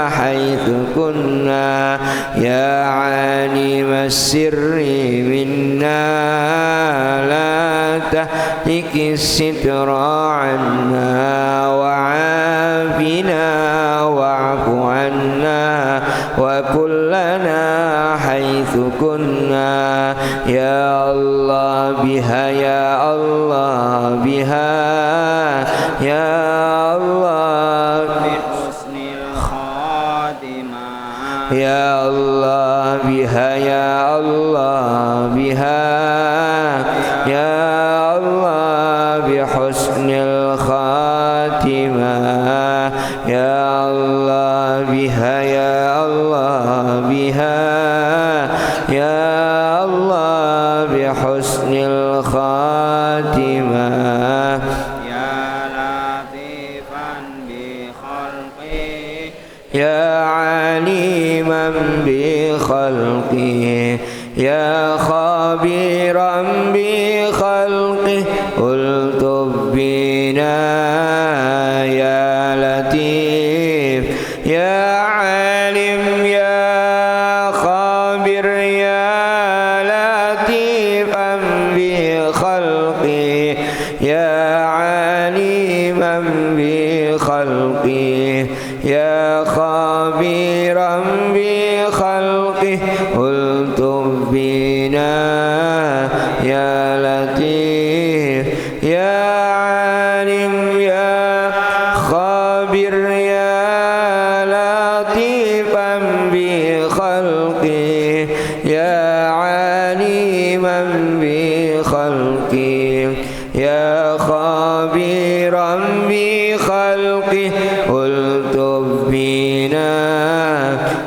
حيث كنا يا عالم السر منا لا تهتك الستر عنا وعافنا واعف عنا وكلنا حيث كنا يا الله بها يا الله بها يا الله بحسن الخاتمة يا الله بها يا الله بها يا الله بحسن الخاتمة يا الله بها يا الله بها يا الله بحسن الخاتمة يا لطيفا بخلقه يا عليما بخلقه يا خبيرا بخلقه الطف بنا يا لطيف يا عالم يا خبير يا لطيفا بخلقه يا عليما بخلقه يا خبيرا بخلقه الطف بنا يا لطيف يا عالم يا خبير يا لطيفا بخلقه يا عليما خبيرا بخلقه ألطف بنا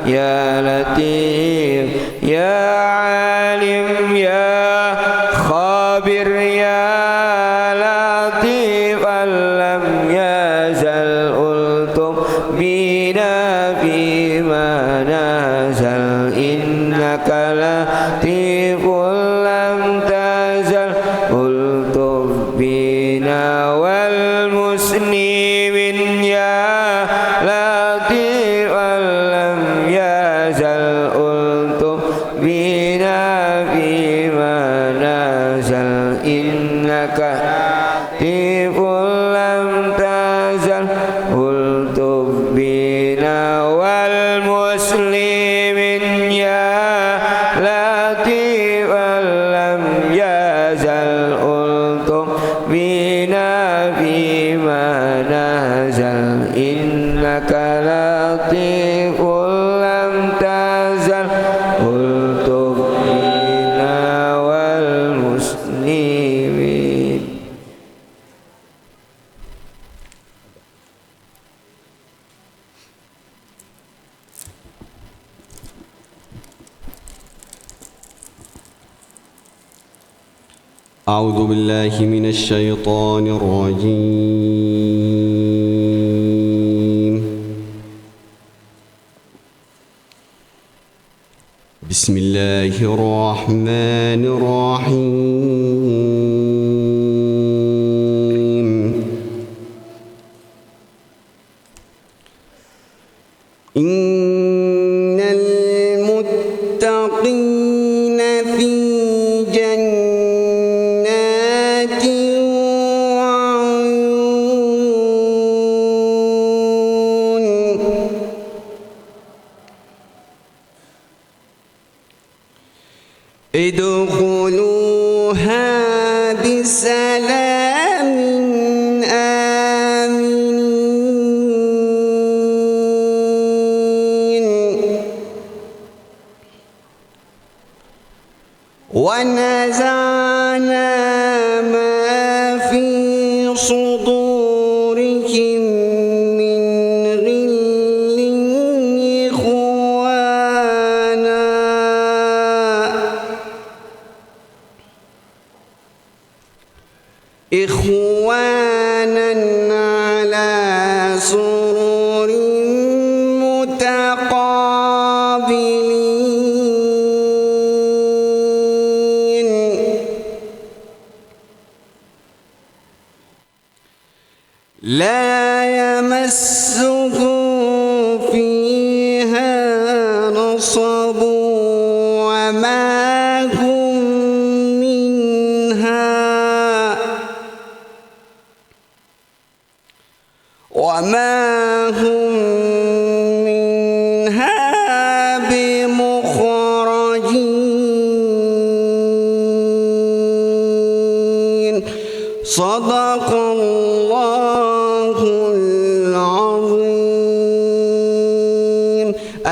يا لطيف يا عالم يا خبير يا لطيف لم يزل ألطف بنا فيما نزل إنك لطيف لم تزل ألطف بنا والمسلمين يا لطيف لم يزل ألطف بنا فيما نزل إنك لطيف لم تزل ألطف بنا والمسلمين يا لطيف لم يزل ألطف بنا فيما نزل إنك لطيف لم تزل ألطف بنا والمسلمين. أعوذ بالله من الشيطان الرجيم. بسم الله الرحمن الرحيم. إن المتقين في جنات وعيون ادخلوها بسلام آمنين ونزعنا ما في صدورهم من غل إخوانا على سرر متقابلين لا يمسه فيها نصب وما هم منها بمخرجين صدق الله العظيم.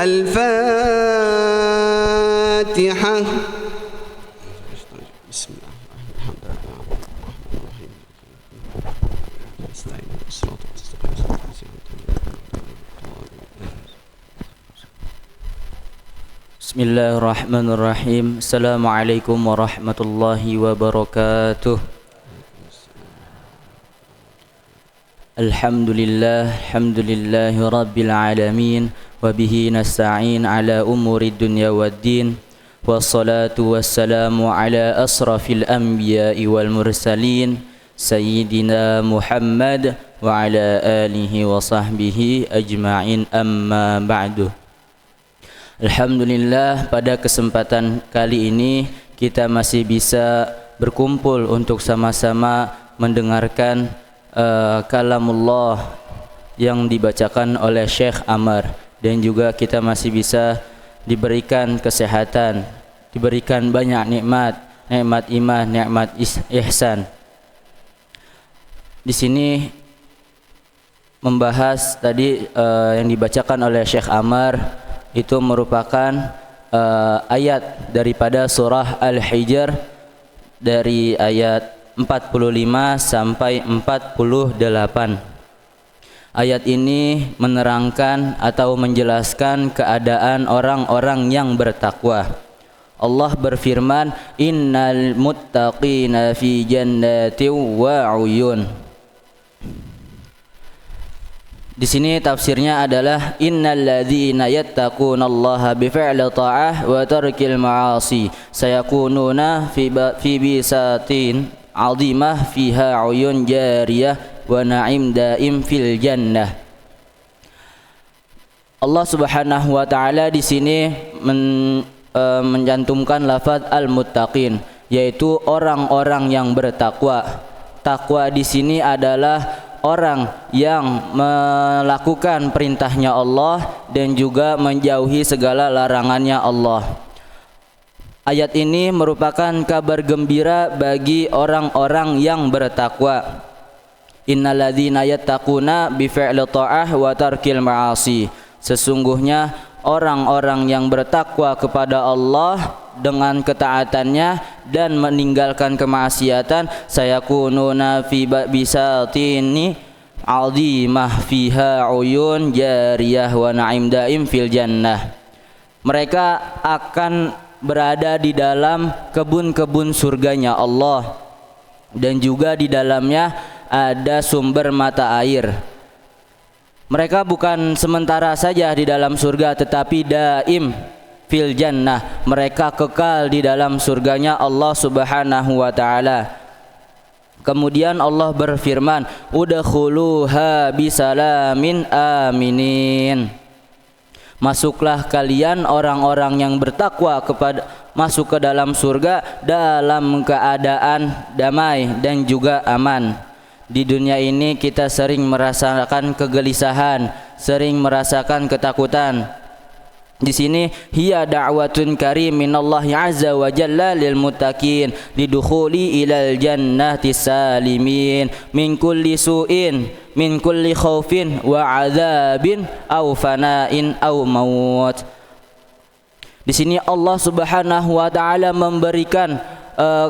الفاتحة. بسم الله الحمد لله الرحمن الرحيم نستعين بالصراط Bismillahirrahmanirrahim. Assalamualaikum warahmatullahi wabarakatuh. Alhamdulillahi rabbil alamin wa bihi nasta'in ala umuri dunya waddin wassalatu wassalamu ala asrafil anbiya'i wal mursalin sayyidina Muhammad wa ala alihi wa sahbihi ajma'in, amma ba'du. Alhamdulillah, pada kesempatan kali ini kita masih bisa berkumpul untuk sama-sama mendengarkan kalamullah yang dibacakan oleh Syekh Amar, dan juga kita masih bisa diberikan kesehatan, diberikan banyak nikmat, nikmat iman, nikmat ihsan. Di sini membahas tadi yang dibacakan oleh Syekh Amar itu merupakan ayat daripada surah Al-Hijr dari ayat 4 45 sampai 48. Ayat ini menerangkan atau menjelaskan keadaan orang-orang yang bertakwa. Allah berfirman, innal muttaqina fi jannatin wa uyun. Di sini tafsirnya adalah innal ladzina yattaqunallaha bi fi'li ta'ah wa tarkil ma'asi sayakununa fi bisatin 'azimah fiha 'uyun jariyah wa na'im daim fil jannah. Allah Subhanahu wa taala di sini mencantumkan lafaz al-muttaqin, yaitu orang-orang yang bertakwa. Takwa di sini adalah orang yang melakukan perintahnya Allah dan juga menjauhi segala larangannya Allah. Ayat ini merupakan kabar gembira bagi orang-orang yang bertakwa. Innalladzina yattaquna bi fi'li ta'ah wa tarkil ma'asi. Sesungguhnya orang-orang yang bertakwa kepada Allah dengan ketaatannya dan meninggalkan kemaksiatan, sayakununa fi bisatini 'azimah fiha 'uyun jariyah wa na'im daim fil jannah. Mereka akan berada di dalam kebun-kebun surganya Allah, dan juga di dalamnya ada sumber mata air. Mereka bukan sementara saja di dalam surga, tetapi daim fil jannah. Mereka kekal di dalam surganya Allah Subhanahu wa taala. Kemudian Allah berfirman, udkhuluha bisalamin aminin. Masuklah kalian orang-orang yang bertakwa masuk ke dalam surga dalam keadaan damai dan juga aman. Di dunia ini kita sering merasakan kegelisahan, sering merasakan ketakutan. Di sini hiya da'watun karim minallah azza wa jalla lil muttaqin lidukhuli ilal jannati salimin min kulli su'in min kulli khaufin wa adzabin aw fana'in aw maut. Di sini Allah Subhanahu wa taala memberikan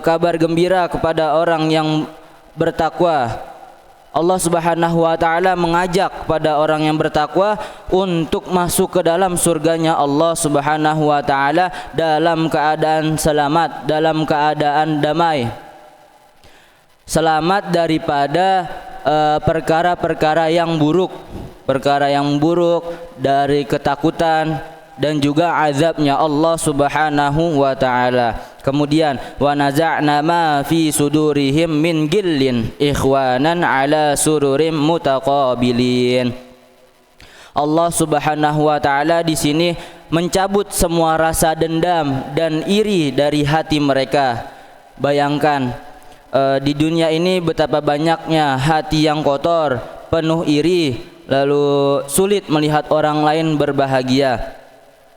kabar gembira kepada orang yang bertakwa. Allah Subhanahu wa taala mengajak pada orang yang bertakwa untuk masuk ke dalam surganya Allah Subhanahu wa taala dalam keadaan selamat, dalam keadaan damai. Selamat daripada perkara-perkara yang buruk, dari ketakutan dan juga azabnya Allah Subhanahu wa taala. Kemudian wa naza'na ma fi sudurihim min gillin ikhwanan ala sururim mutaqabilin. Allah Subhanahu wa taala di sini mencabut semua rasa dendam dan iri dari hati mereka. Bayangkan di dunia ini betapa banyaknya hati yang kotor, penuh iri, lalu sulit melihat orang lain berbahagia.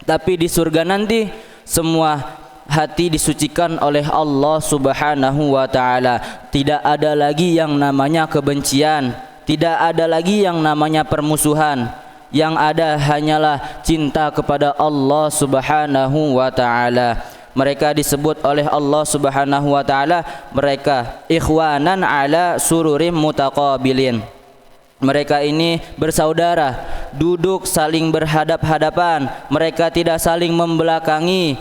Tapi di surga nanti semua hati disucikan oleh Allah Subhanahu wa taala. Tidak ada lagi yang namanya kebencian, tidak ada lagi yang namanya permusuhan. Yang ada hanyalah cinta kepada Allah Subhanahu wa taala. Mereka disebut oleh Allah Subhanahu wa taala mereka ikhwanan ala sururim mutaqabilin. Mereka ini bersaudara, duduk saling berhadap-hadapan. Mereka tidak saling membelakangi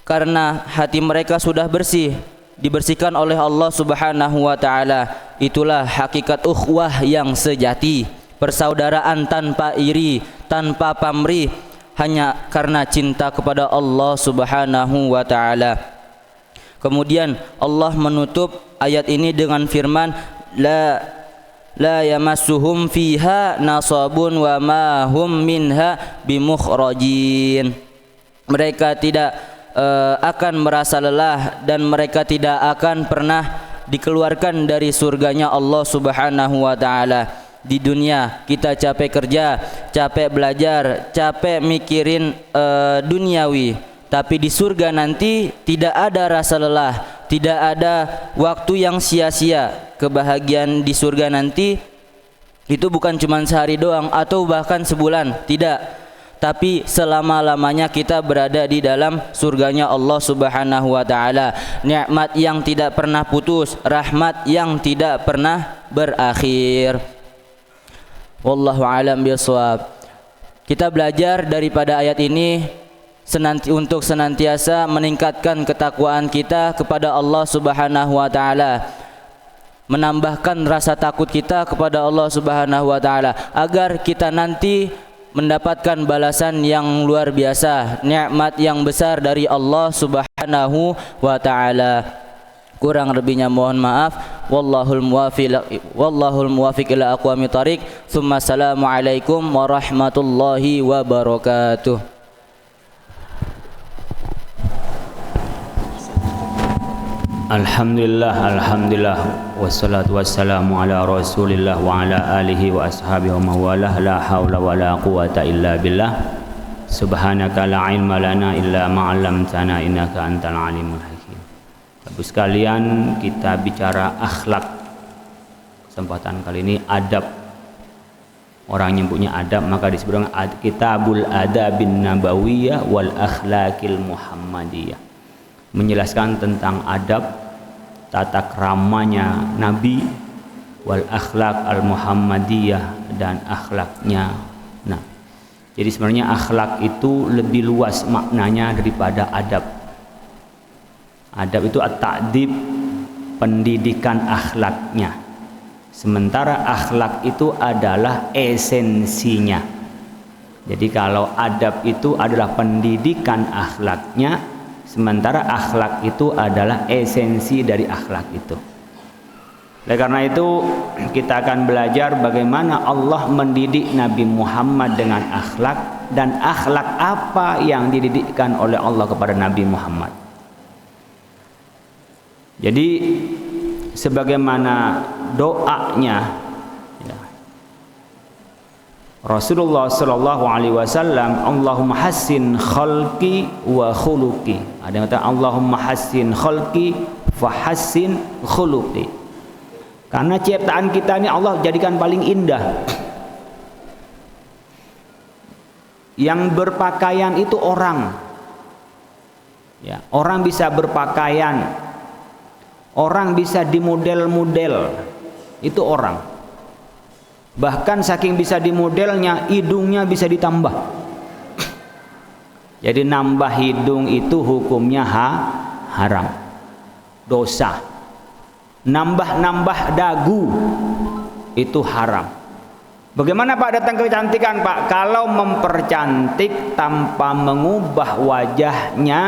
karena hati mereka sudah bersih, dibersihkan oleh Allah Subhanahu wa taala. Itulah hakikat ukhuwah yang sejati, persaudaraan tanpa iri, tanpa pamrih, hanya karena cinta kepada Allah Subhanahu wa taala. Kemudian Allah menutup ayat ini dengan firman la yamassuhum fiha nasabun wa ma hum minha bimukhrajin. Mereka tidak akan merasa lelah dan mereka tidak akan pernah dikeluarkan dari surganya Allah Subhanahu wa taala. Di dunia kita capek kerja, capek belajar, capek mikirin duniawi, tapi di surga nanti tidak ada rasa lelah, tidak ada waktu yang sia-sia. Kebahagiaan di surga nanti itu bukan cuma sehari doang atau bahkan sebulan, tidak. tapi selama-lamanya kita berada di dalam surganya Allah Subhanahu wa taala. Nikmat yang tidak pernah putus, rahmat yang tidak pernah berakhir. Wallahu a'lam bishawab. Kita belajar daripada ayat ini untuk senantiasa meningkatkan ketakwaan kita kepada Allah Subhanahu wa taala, menambahkan rasa takut kita kepada Allah Subhanahu wa taala agar kita nanti mendapatkan balasan yang luar biasa, nikmat yang besar dari Allah Subhanahu wa taala. Kurang lebihnya mohon maaf. Wallahul muwafiq ila aqwamit thariq. Tsumma assalamu alaikum warahmatullahi wabarakatuh. Alhamdulillah wassalatu wassalamu ala rasulillah wa ala alihi wa ashabihi wa mawalah. La haula wa la quwata illa billah. Subhanaka la ilma lana illa ma 'allamtana innaka antal alimul hakim. Ibu sekalian, kita bicara akhlak. Kesempatan kali ini adab. Orang nyebutnya adab maka disebut Kitabul Adabin Nabawiyah wal Akhlaqil Muhammadiyah. Menjelaskan tentang adab, tata keramanya Nabi, wal akhlaq al Muhammadiyah, dan akhlaknya. Nah, jadi sebenarnya akhlak itu lebih luas maknanya daripada adab. Adab itu at-ta'dib, pendidikan akhlaknya. Sementara akhlak itu adalah esensinya. Jadi kalau adab itu adalah pendidikan akhlaknya, sementara akhlak itu adalah esensi dari akhlak itu. Oleh karena itu kita akan belajar bagaimana Allah mendidik Nabi Muhammad dengan akhlak, dan akhlak apa yang dididikkan oleh Allah kepada Nabi Muhammad. Jadi sebagaimana doanya ya, Rasulullah sallallahu alaihi wasallam, Allahumma hassin khalqi wa khuluqi. Ada yang kata Allahumma hassin khalqi fa hassin khuluqi. Karena ciptaan kita ini Allah jadikan paling indah. Yang berpakaian itu orang. Ya, orang bisa berpakaian. Orang bisa dimodel-model. Itu orang. Bahkan saking bisa dimodelnya, hidungnya bisa ditambah. Jadi nambah hidung itu hukumnya haram, dosa. Nambah dagu itu haram. Bagaimana Pak datang kecantikan Pak? Kalau mempercantik tanpa mengubah wajahnya,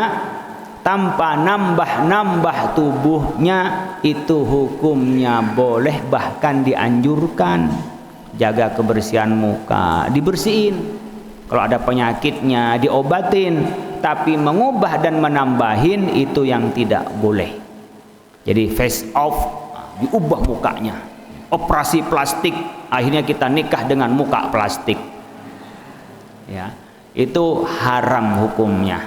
tanpa nambah tubuhnya, itu hukumnya boleh, bahkan dianjurkan. Jaga kebersihan muka, dibersihin. Kalau ada penyakitnya diobatin, tapi mengubah dan menambahin itu yang tidak boleh. Jadi face off, diubah mukanya, operasi plastik, akhirnya kita nikah dengan muka plastik. Ya, itu haram hukumnya.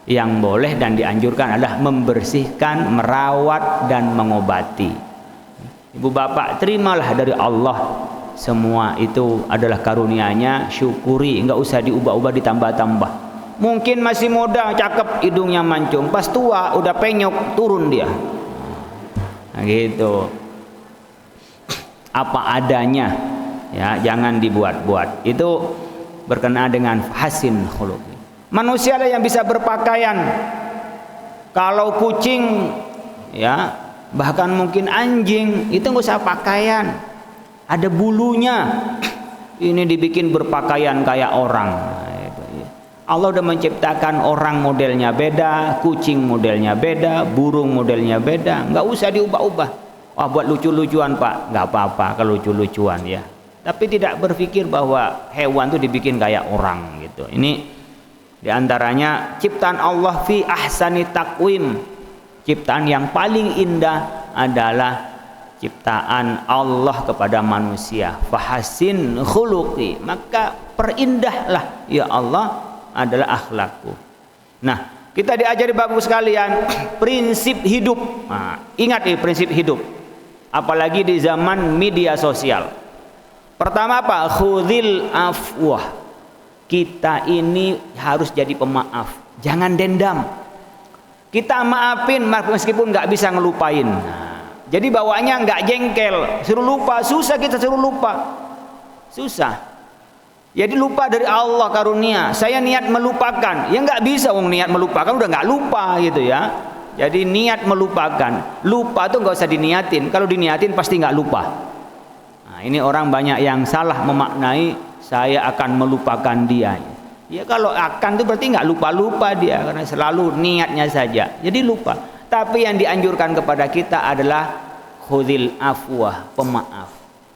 Yang boleh dan dianjurkan adalah membersihkan, merawat, dan mengobati. Ibu bapak, terimalah dari Allah. Semua itu adalah karunia-Nya, syukuri, enggak usah diubah-ubah, ditambah-tambah. Mungkin masih muda, cakep, hidungnya mancung, pas tua udah penyok, turun dia. Nah, gitu. Apa adanya, ya, jangan dibuat-buat. Itu berkenaan dengan hasin khuluqi. Manusia lah yang bisa berpakaian. Kalau kucing, ya, bahkan mungkin anjing, itu nggak usah pakaian. Ada bulunya. Ini dibikin berpakaian kayak orang. Allah udah menciptakan orang modelnya beda, kucing modelnya beda, burung modelnya beda. Nggak usah diubah-ubah. Wah, buat lucu-lucuan Pak, nggak apa-apa kalau lucu-lucuan ya. Tapi tidak berpikir bahwa hewan itu dibikin kayak orang gitu. Ini di antaranya ciptaan Allah fi ahsani taqwim. Ciptaan yang paling indah adalah ciptaan Allah kepada manusia. Fahasin khuluqi, maka perindahlah ya Allah adalah akhlakku. Nah, kita diajari Bapak sekalian prinsip hidup. Nah, ingat ini prinsip hidup. Apalagi di zaman media sosial. Pertama apa? Khudhil afwah. kita ini harus jadi pemaaf, jangan dendam. Kita maafin meskipun nggak bisa ngelupain. Nah, jadi bawaannya nggak jengkel, suruh lupa, susah kita suruh lupa, susah. Jadi lupa dari Allah karunia. Saya niat melupakan, ya nggak bisa, niat melupakan udah nggak lupa gitu ya. Jadi niat melupakan, lupa tuh nggak usah diniatin. Kalau diniatin pasti nggak lupa. Nah, ini orang banyak yang salah memaknai saya akan melupakan dia. Ya kalau akan itu berarti nggak lupa-lupa dia, karena selalu niatnya saja. Jadi lupa. Tapi yang dianjurkan kepada kita adalah khudil afwah, pemaaf.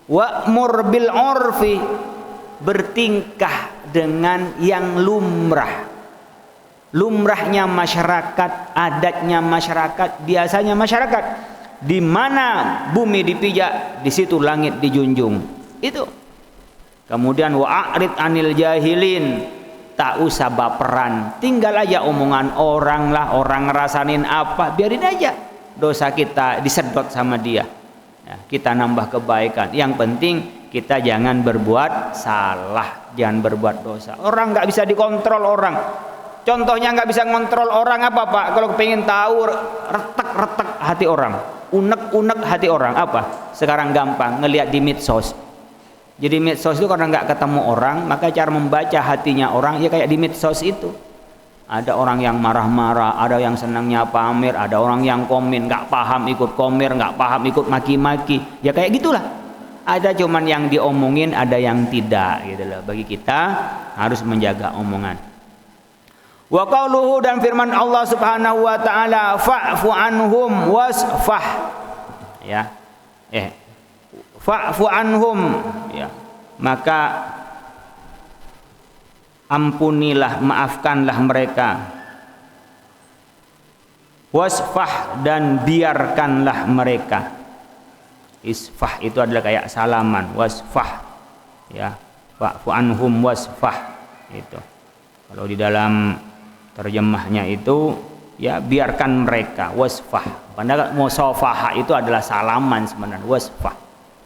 Wa'mur bil urfi, bertingkah dengan yang lumrah. Lumrahnya masyarakat, adatnya masyarakat, biasanya masyarakat. Di mana bumi dipijak, di situ langit dijunjung. Itu. Kemudian wa'rid anil jahilin, tak usah baperan, tinggal aja omongan orang lah, orang ngerasain apa, biarin aja. Dosa kita disedot sama dia. Ya, kita nambah kebaikan. Yang penting kita jangan berbuat salah, jangan berbuat dosa. Orang nggak bisa dikontrol orang. Contohnya nggak bisa ngontrol orang apa Pak? Kalau pengen tahu retek-retek hati orang, unek-unek hati orang apa? Sekarang gampang ngelihat di medsos. Jadi medsos itu karena nggak ketemu orang, maka cara membaca hatinya orang ya kayak di medsos itu. Ada orang yang marah-marah, ada yang senangnya pamer, ada orang yang komen nggak paham ikut komer, nggak paham ikut maki-maki. Ya kayak gitulah. Ada cuman yang diomongin, ada yang tidak gitu loh. Bagi kita harus menjaga omongan. Wa qauluhu, dan firman Allah Subhanahu wa taala, fa'fu anhum wasfah. Ya. Fa'fu anhum, ya. Maka ampunilah, maafkanlah mereka. Wasfah, dan biarkanlah mereka. Isfah itu adalah kayak salaman, wasfah, ya, fa'fu anhum wasfah itu. Kalau di dalam terjemahnya itu ya biarkan mereka, wasfah. Padahal musafaha itu adalah salaman sebenarnya, wasfah,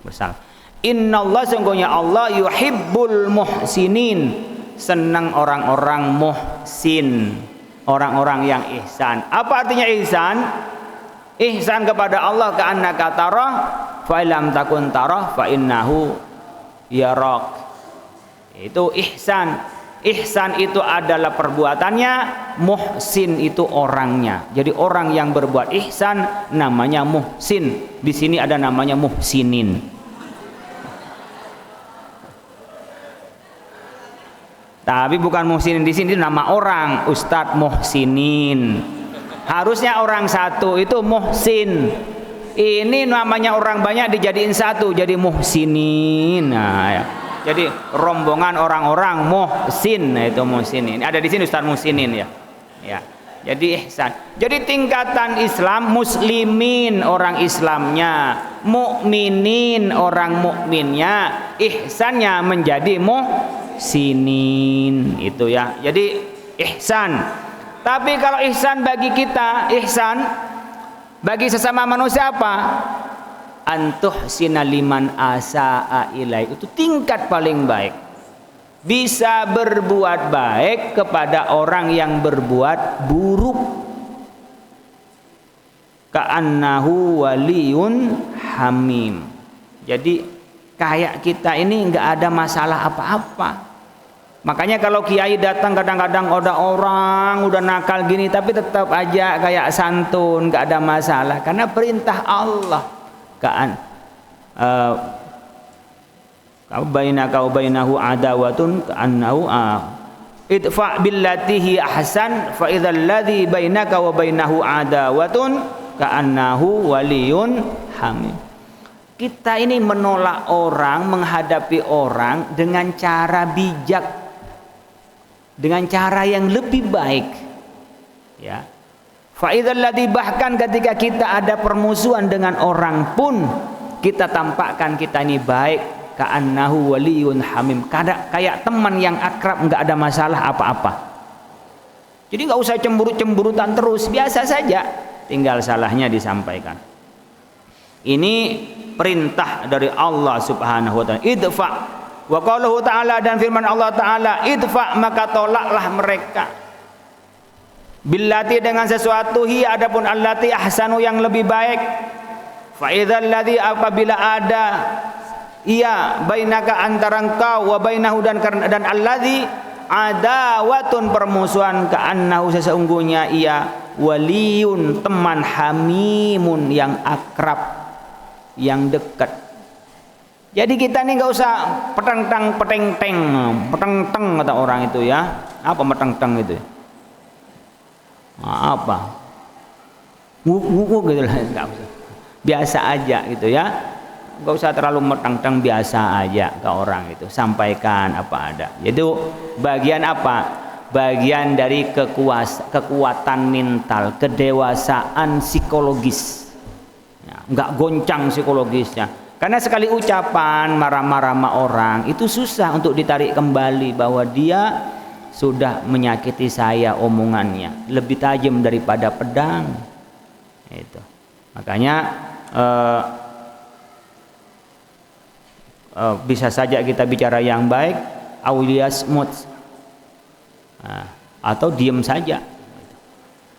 bersalam. Innallaha, sungguhnya Allah, yuhibbul muhsinin, senang orang-orang muhsin, orang-orang yang ihsan. Apa artinya ihsan? Ihsan kepada Allah ka'annaka tarah fa illam takun tarah fa innahu yarak. Itu ihsan. Ihsan itu adalah perbuatannya, muhsin itu orangnya. Jadi orang yang berbuat ihsan namanya muhsin. Di sini ada namanya muhsinin. Tapi bukan muhsinin di sini, nama orang, Ustadz Muhsinin. Harusnya orang satu itu muhsin. Ini namanya orang banyak dijadiin satu jadi muhsinin. Nah, ya. Jadi rombongan orang-orang muhsin, nah itu muhsinin. Ada di sini Ustaz Muhsinin ya. Ya. Jadi ihsan. Jadi tingkatan Islam, muslimin orang Islamnya, mukminin orang mukminnya, ihsannya menjadi muhsinin itu ya. Jadi ihsan. Tapi kalau ihsan bagi kita, ihsan bagi sesama manusia apa? Antuhsina liman asa'a ilai, itu tingkat paling baik. Bisa berbuat baik kepada orang yang berbuat buruk. Ka'annahu waliyun hamim. Jadi kayak kita ini nggak ada masalah apa-apa. Makanya kalau kiai datang kadang-kadang ada orang udah nakal gini tapi tetap aja kayak santun, nggak ada masalah karena perintah Allah. Ka'an bainaka wa bainahu adawatun ka'annahu idfa billati hi ahsan fa idzal ladzi bainaka wa bainahu adawatun ka'annahu waliyun hamim. Kita ini menolak orang, menghadapi orang dengan cara bijak, dengan cara yang lebih baik, ya. Fa'idzal ladzi, bahkan ketika kita ada permusuhan dengan orang pun kita tampakkan kita ini baik, ka'annahu waliyun hamim, kayak teman yang akrab, nggak ada masalah apa-apa. Jadi nggak usah cemburu-cemburutan terus, biasa saja, tinggal salahnya disampaikan. Ini perintah dari Allah Subhanahu wa taala. Idfa, Wa qauluhu ta'ala, dan firman Allah Ta'ala, idfa, maka tolaklah mereka, billati, dengan sesuatu, hi, adapun allati, ahsanu, yang lebih baik. Fa idzal ladzi, apabila ada ia bainaka, antara engkau, wa bainahu, dan alladzi, adawatun, permusuhan, ka'annahu, sesungguhnya ia, waliyun, teman, hamimun, yang akrab, yang dekat. Jadi kita ini nggak usah peteng-teng, peteng-teng kata orang itu ya. Apa peteng-teng itu? Apa? Wuk gitu lah, nggak usah. Biasa aja gitu ya. Nggak usah terlalu peteng-teng, biasa aja ke orang itu. Sampaikan apa ada. Itu bagian apa? Bagian dari kekuatan mental, kedewasaan psikologis. Ya, nggak goncang psikologisnya. Karena sekali ucapan marah-marah sama orang itu susah untuk ditarik kembali bahwa dia sudah menyakiti saya, omongannya lebih tajam daripada pedang. Itu. Makanya bisa saja kita bicara yang baik, awliyasmut, atau diem saja.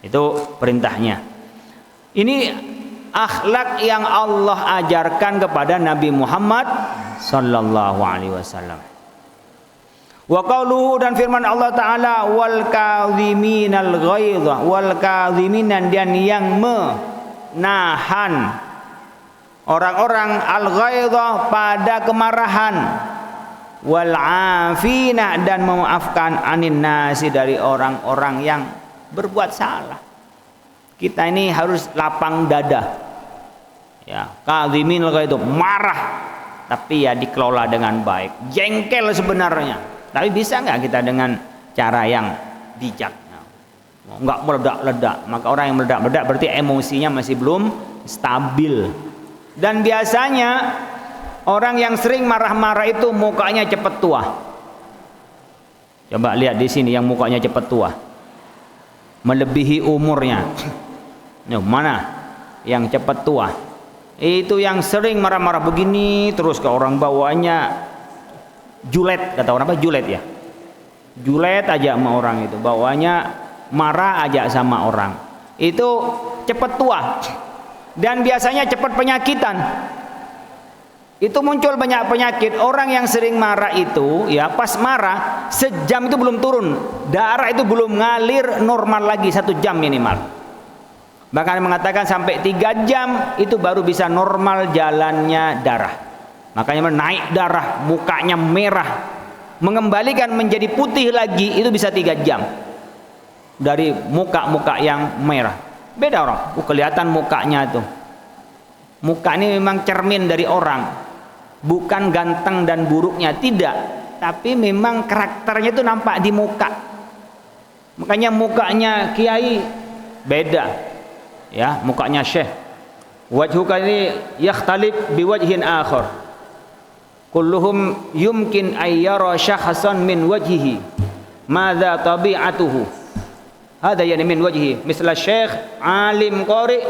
Itu perintahnya. Ini akhlak yang Allah ajarkan kepada Nabi Muhammad sallallahu alaihi wasallam. Wa qauluhu, dan firman Allah Ta'ala, wal kadhiminal ghaidha, wal kadhiminan, dan yang menahan orang-orang, al ghaidha, pada kemarahan, wal afina, dan memaafkan, anin nasi, dari orang-orang yang berbuat salah. Kita ini harus lapang dada. Ya, kadhimin itu marah, tapi ya dikelola dengan baik. Jengkel sebenarnya, tapi bisa nggak kita dengan cara yang bijak? Nggak meledak-ledak. Maka orang yang meledak-ledak berarti emosinya masih belum stabil. Dan biasanya orang yang sering marah-marah itu mukanya cepat tua. Coba lihat di sini yang mukanya cepat tua, melebihi umurnya. Mana yang cepat tua? Itu yang sering marah-marah begini terus ke orang, bawaannya julet, kata orang apa, julet ya, julet aja sama orang itu, bawaannya marah aja sama orang, itu cepat tua. Dan biasanya cepat penyakitan. Itu muncul banyak penyakit. Orang yang sering marah itu ya, pas marah sejam itu belum turun, darah itu belum ngalir normal lagi, 1 jam minimal. Bahkan mengatakan sampai 3 jam itu baru bisa normal jalannya darah. Makanya naik darah, mukanya merah, mengembalikan menjadi putih lagi itu bisa 3 jam. Dari muka-muka yang merah. Beda orang, kelihatan mukanya itu. Muka ini memang cermin dari orang. Bukan ganteng dan buruknya, tidak. Tapi memang karakternya itu nampak di muka. Makanya mukanya kiai beda. Ya, mukanya syekh. Wajhuka ini yakhtalif biwajhin akhar. Kulluhum yumkin ayyara syakhsan min wajhihi. Madza tabi'atuhu? Hada yani min wajhihi. Misal syekh alim qari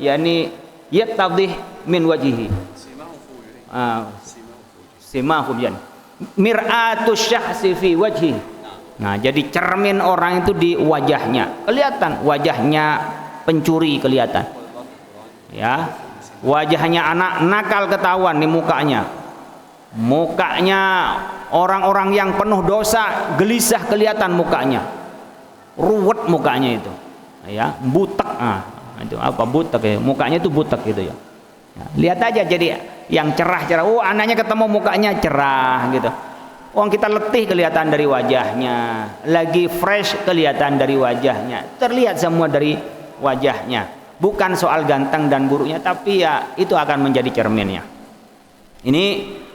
yani yattadih min wajhihi. Simahu yani mir'atus syakhsi fi wajhihi. Nah, jadi cermin orang itu di wajahnya. Kelihatan wajahnya pencuri, kelihatan ya, wajahnya anak nakal ketahuan di mukanya, orang-orang yang penuh dosa gelisah kelihatan mukanya, ruwet mukanya itu ya, butek. Itu apa butek ya, mukanya itu butek gitu ya. Lihat aja, jadi yang cerah-cerah, oh anaknya ketemu mukanya cerah gitu. Orang kita letih kelihatan dari wajahnya, lagi fresh kelihatan dari wajahnya, terlihat semua dari wajahnya. Bukan soal ganteng dan buruknya, tapi ya itu akan menjadi cerminnya. Ini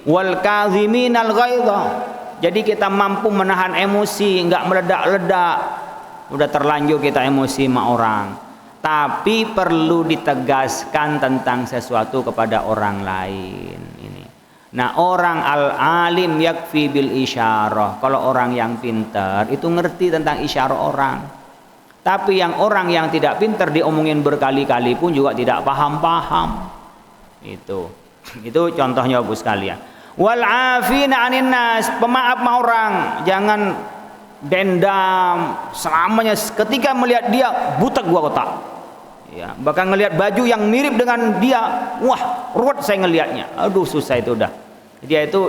wal kadhiminal ghaidha. Jadi kita mampu menahan emosi, enggak meledak-ledak. Udah terlanjur kita emosi sama orang. Tapi perlu ditegaskan tentang sesuatu kepada orang lain ini. Nah, orang al-alim yakfi bil isyarah. Kalau orang yang pintar itu ngerti tentang isyarah orang. Tapi yang orang yang tidak pintar diomongin berkali-kali pun juga tidak paham-paham. Itu contohnya Bapak sekalian. Wal 'afina 'anil nas, pemaaf sama orang, jangan dendam selamanya. Ketika melihat dia butek gua kotak. Ya, bahkan ngelihat baju yang mirip dengan dia, wah, ruwet saya ngelihatnya. Aduh, susah itu udah. Dia itu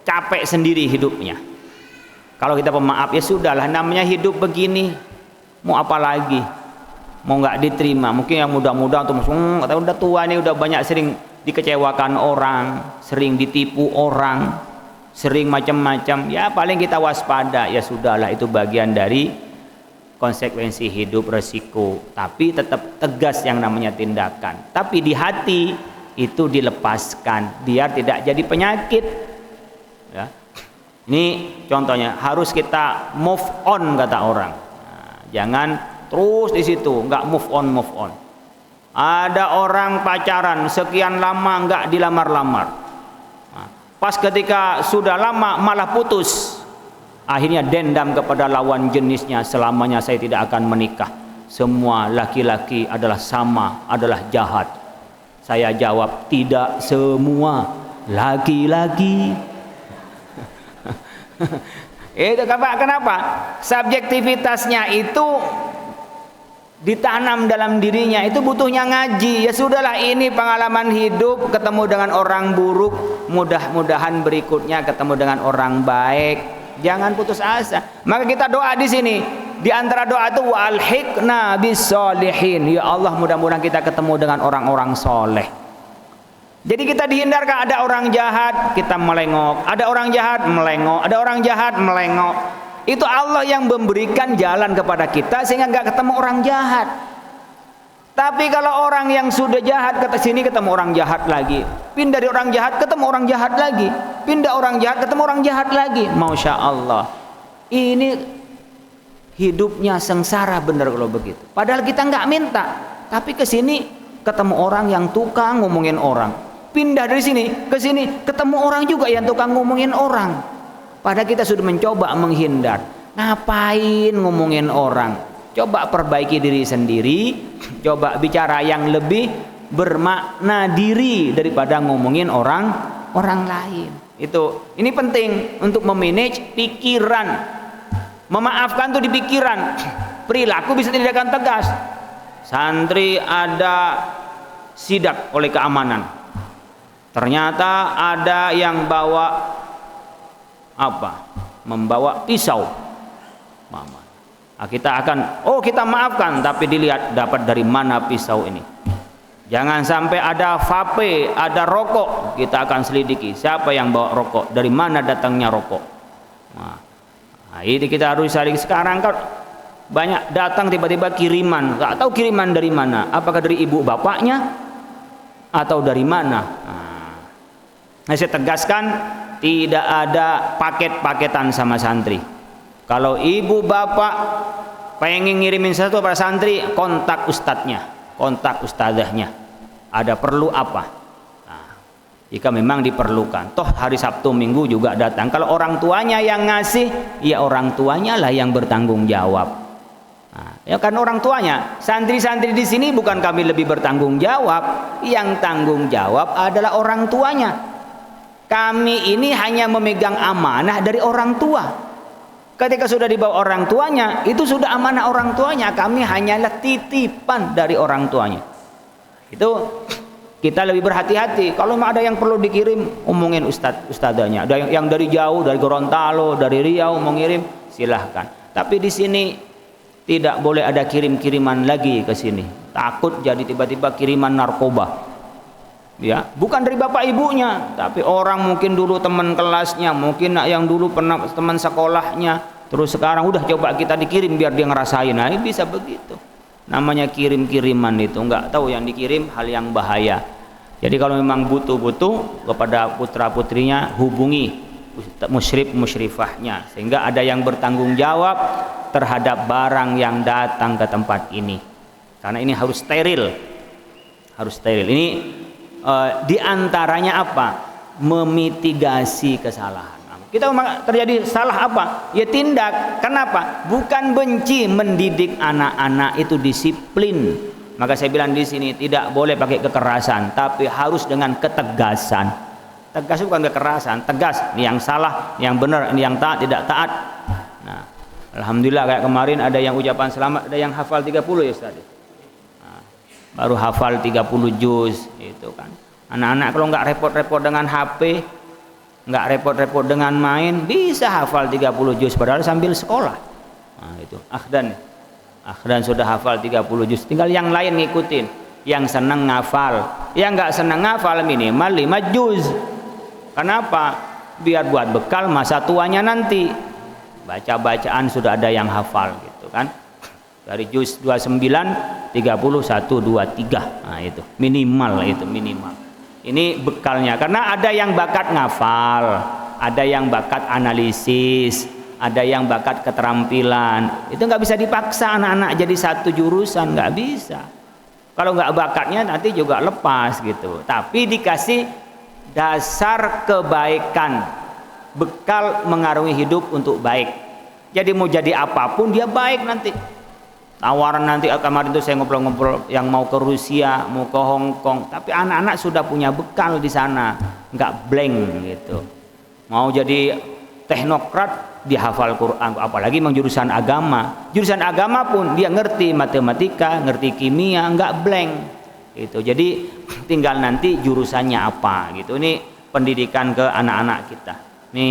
capek sendiri hidupnya. Kalau kita pemaaf ya sudahlah, namanya hidup begini. Mau apa lagi? Mau nggak diterima? Mungkin yang muda-muda atau udah tua nih, udah banyak sering dikecewakan orang, sering ditipu orang, sering macam-macam. Ya paling kita waspada. Ya sudahlah, itu bagian dari konsekuensi hidup, resiko. Tapi tetap tegas yang namanya tindakan. Tapi di hati itu dilepaskan biar tidak jadi penyakit. Ya. Ini contohnya, harus kita move on kata orang. Nah, jangan terus di situ, nggak move on. Ada orang pacaran sekian lama nggak dilamar-lamar. Nah, pas ketika sudah lama malah putus. Akhirnya dendam kepada lawan jenisnya, selamanya saya tidak akan menikah. Semua laki-laki adalah sama, adalah jahat. Saya jawab, tidak semua laki-laki. Itu kenapa? Subjektivitasnya itu ditanam dalam dirinya, itu butuhnya ngaji. Ya sudahlah, ini pengalaman hidup, ketemu dengan orang buruk, mudah-mudahan berikutnya ketemu dengan orang baik. Jangan putus asa. Maka kita doa di sini. Di antara doa itu walhiqna bisolihin. Ya Allah, mudah-mudahan kita ketemu dengan orang-orang soleh. Jadi kita dihindarkan, ada orang jahat kita melengok, ada orang jahat melengok, ada orang jahat melengok. Itu Allah yang memberikan jalan kepada kita sehingga nggak ketemu orang jahat. Tapi kalau orang yang sudah jahat ke sini ketemu orang jahat lagi, pindah dari orang jahat ketemu orang jahat lagi, pindah orang jahat ketemu orang jahat lagi. Masya Allah, ini hidupnya sengsara bener kalau begitu. Padahal kita nggak minta, tapi ke sini ketemu orang yang tukang ngomongin orang, pindah dari sini ke sini ketemu orang juga yang tukang ngomongin orang. Padahal kita sudah mencoba menghindar. Ngapain ngomongin orang? Coba perbaiki diri sendiri, coba bicara yang lebih bermakna diri daripada ngomongin orang lain. Ini penting untuk memanage pikiran. Memaafkan tuh di pikiran. Perilaku bisa tindakan tegas. Santri ada sidak oleh keamanan. Ternyata ada yang bawa membawa pisau. Mama. Nah, kita maafkan, tapi dilihat dapat dari mana pisau ini. Jangan sampai ada vape, ada rokok, kita akan selidiki siapa yang bawa rokok, dari mana datangnya rokok. Nah, ini kita harus cari. Sekarang kan banyak datang tiba-tiba kiriman, nggak tahu kiriman dari mana, apakah dari ibu bapaknya atau dari mana. Nah, saya tegaskan, tidak ada paket-paketan sama santri. Kalau ibu bapak pengen ngirimin sesuatu pada santri, kontak ustadznya, kontak ustadzahnya. Ada perlu apa? Nah, jika memang diperlukan, toh hari Sabtu Minggu juga datang. Kalau orang tuanya yang ngasih, ya orang tuanya lah yang bertanggung jawab. Nah, ya kan orang tuanya. Santri-santri di sini bukan kami lebih bertanggung jawab, yang tanggung jawab adalah orang tuanya. Kami ini hanya memegang amanah dari orang tua. Ketika sudah dibawa orang tuanya, itu sudah amanah orang tuanya. Kami hanyalah titipan dari orang tuanya. Itu kita lebih berhati-hati. Kalau memang ada yang perlu dikirim, omongin ustadzanya. Ada yang dari jauh, dari Gorontalo, dari Riau mau ngirim, silahkan. Tapi di sini tidak boleh ada kirim-kiriman lagi ke sini. Takut jadi tiba-tiba kiriman narkoba. Ya, bukan dari bapak ibunya, tapi orang mungkin dulu teman kelasnya, mungkin yang dulu pernah teman sekolahnya, terus sekarang udah coba kita dikirim biar dia ngerasain. Nah, ini bisa begitu. Namanya kirim-kiriman itu, nggak tahu yang dikirim hal yang bahaya. Jadi kalau memang butuh-butuh kepada putra-putrinya, hubungi musyrif-musyrifahnya sehingga ada yang bertanggung jawab terhadap barang yang datang ke tempat ini. Karena ini harus steril. Harus steril. Ini di antaranya apa? Memitigasi kesalahan. Kita terjadi salah apa? Ya tindak. Kenapa? Bukan benci, mendidik anak-anak itu disiplin. Maka saya bilang di sini tidak boleh pakai kekerasan, tapi harus dengan ketegasan. Tegas bukan kekerasan, tegas. Ini yang salah, ini yang benar, ini yang taat, tidak taat. Nah, alhamdulillah kayak kemarin ada yang ucapan selamat, ada yang hafal 30 ya Ustaz. Nah, baru hafal 30 juz itu kan. Anak-anak kalau nggak repot-repot dengan HP, nggak repot-repot dengan main, bisa hafal 30 juz padahal sambil sekolah. Nah, itu Akhdan sudah hafal 30 juz, tinggal yang lain ngikutin. Yang senang ngafal, yang nggak senang ngafal minimal 5 juz. Kenapa? Biar buat bekal masa tuanya nanti. Baca-bacaan sudah ada yang hafal gitu kan. Dari juz 29, 30, 1, 2, 3. Nah itu minimal, itu minimal. Ini bekalnya. Karena ada yang bakat ngafal, ada yang bakat analisis, ada yang bakat keterampilan. Itu nggak bisa dipaksa anak-anak jadi satu jurusan, nggak bisa. Kalau nggak bakatnya nanti juga lepas gitu. Tapi dikasih dasar kebaikan, bekal mengarungi hidup untuk baik. Jadi mau jadi apapun dia baik nanti. Tawaran nanti kemarin itu saya ngobrol-ngobrol yang mau ke Rusia, mau ke Hong Kong, tapi anak-anak sudah punya bekal di sana, nggak blank gitu. Mau jadi teknokrat dia hafal Quran, apalagi jurusan agama. Jurusan agama pun dia ngerti matematika, ngerti kimia, nggak blank. Gitu. Jadi tinggal nanti jurusannya apa gitu. Ini pendidikan ke anak-anak kita. Ini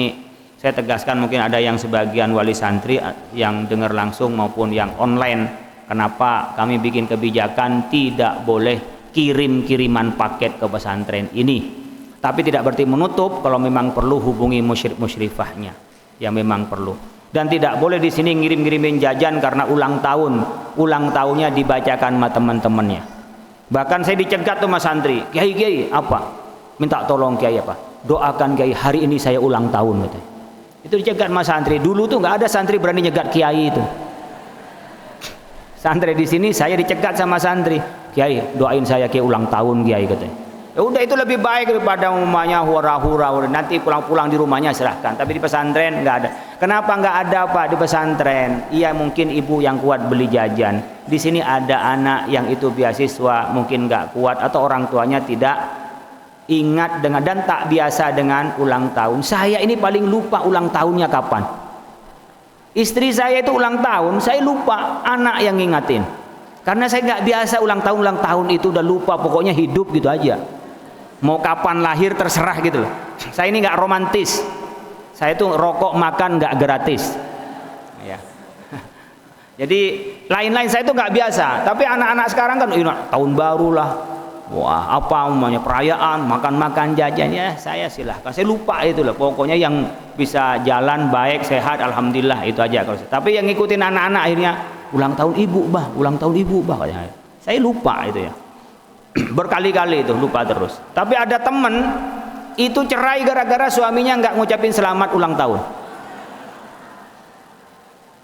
saya tegaskan, mungkin ada yang sebagian wali santri yang dengar langsung maupun yang online. Kenapa kami bikin kebijakan tidak boleh kirim-kiriman paket ke pesantren ini. Tapi tidak berarti menutup kalau memang perlu hubungi musyrifahnya yang memang perlu. Dan tidak boleh di sini ngirim-ngirimin jajan karena ulang tahun. Ulang tahunnya dibacakan sama teman-temannya. Bahkan saya dicegat tuh mas santri, kiai apa? Minta tolong kiai apa? Doakan kiai hari ini saya ulang tahun gitu. Itu dicegat mas santri. Dulu tuh nggak ada santri berani nyegat kiai itu. Santri di sini saya dicegat sama santri, kiai doain saya kiai ulang tahun kiai katanya. Ya udah itu lebih baik daripada umumnya hura-hura. Nanti pulang-pulang di rumahnya serahkan. Tapi di pesantren nggak ada. Kenapa nggak ada Pak di pesantren? Iya mungkin ibu yang kuat beli jajan. Di sini ada anak yang itu beasiswa mungkin nggak kuat atau orang tuanya tidak ingat dengan dan tak biasa dengan ulang tahun. Saya ini paling lupa ulang tahunnya kapan. Istri saya itu ulang tahun, saya lupa, anak yang ngingatin. Karena saya nggak biasa ulang tahun itu udah lupa, pokoknya hidup gitu aja. Mau kapan lahir terserah gitu loh. Saya ini nggak romantis. Saya tuh rokok makan nggak gratis. Ya. Jadi lain-lain saya itu nggak biasa. Tapi anak-anak sekarang kan tahun baru lah. Wah apa namanya perayaan, makan-makan jajan ya saya silahkan. Saya lupa itu loh. Pokoknya yang bisa jalan baik sehat alhamdulillah itu aja kalau. Tapi yang ngikutin anak-anak akhirnya ulang tahun ibu bah, ulang tahun ibu bah. Saya lupa itu ya. Berkali-kali itu lupa terus. Tapi ada temen itu cerai gara-gara suaminya nggak ngucapin selamat ulang tahun.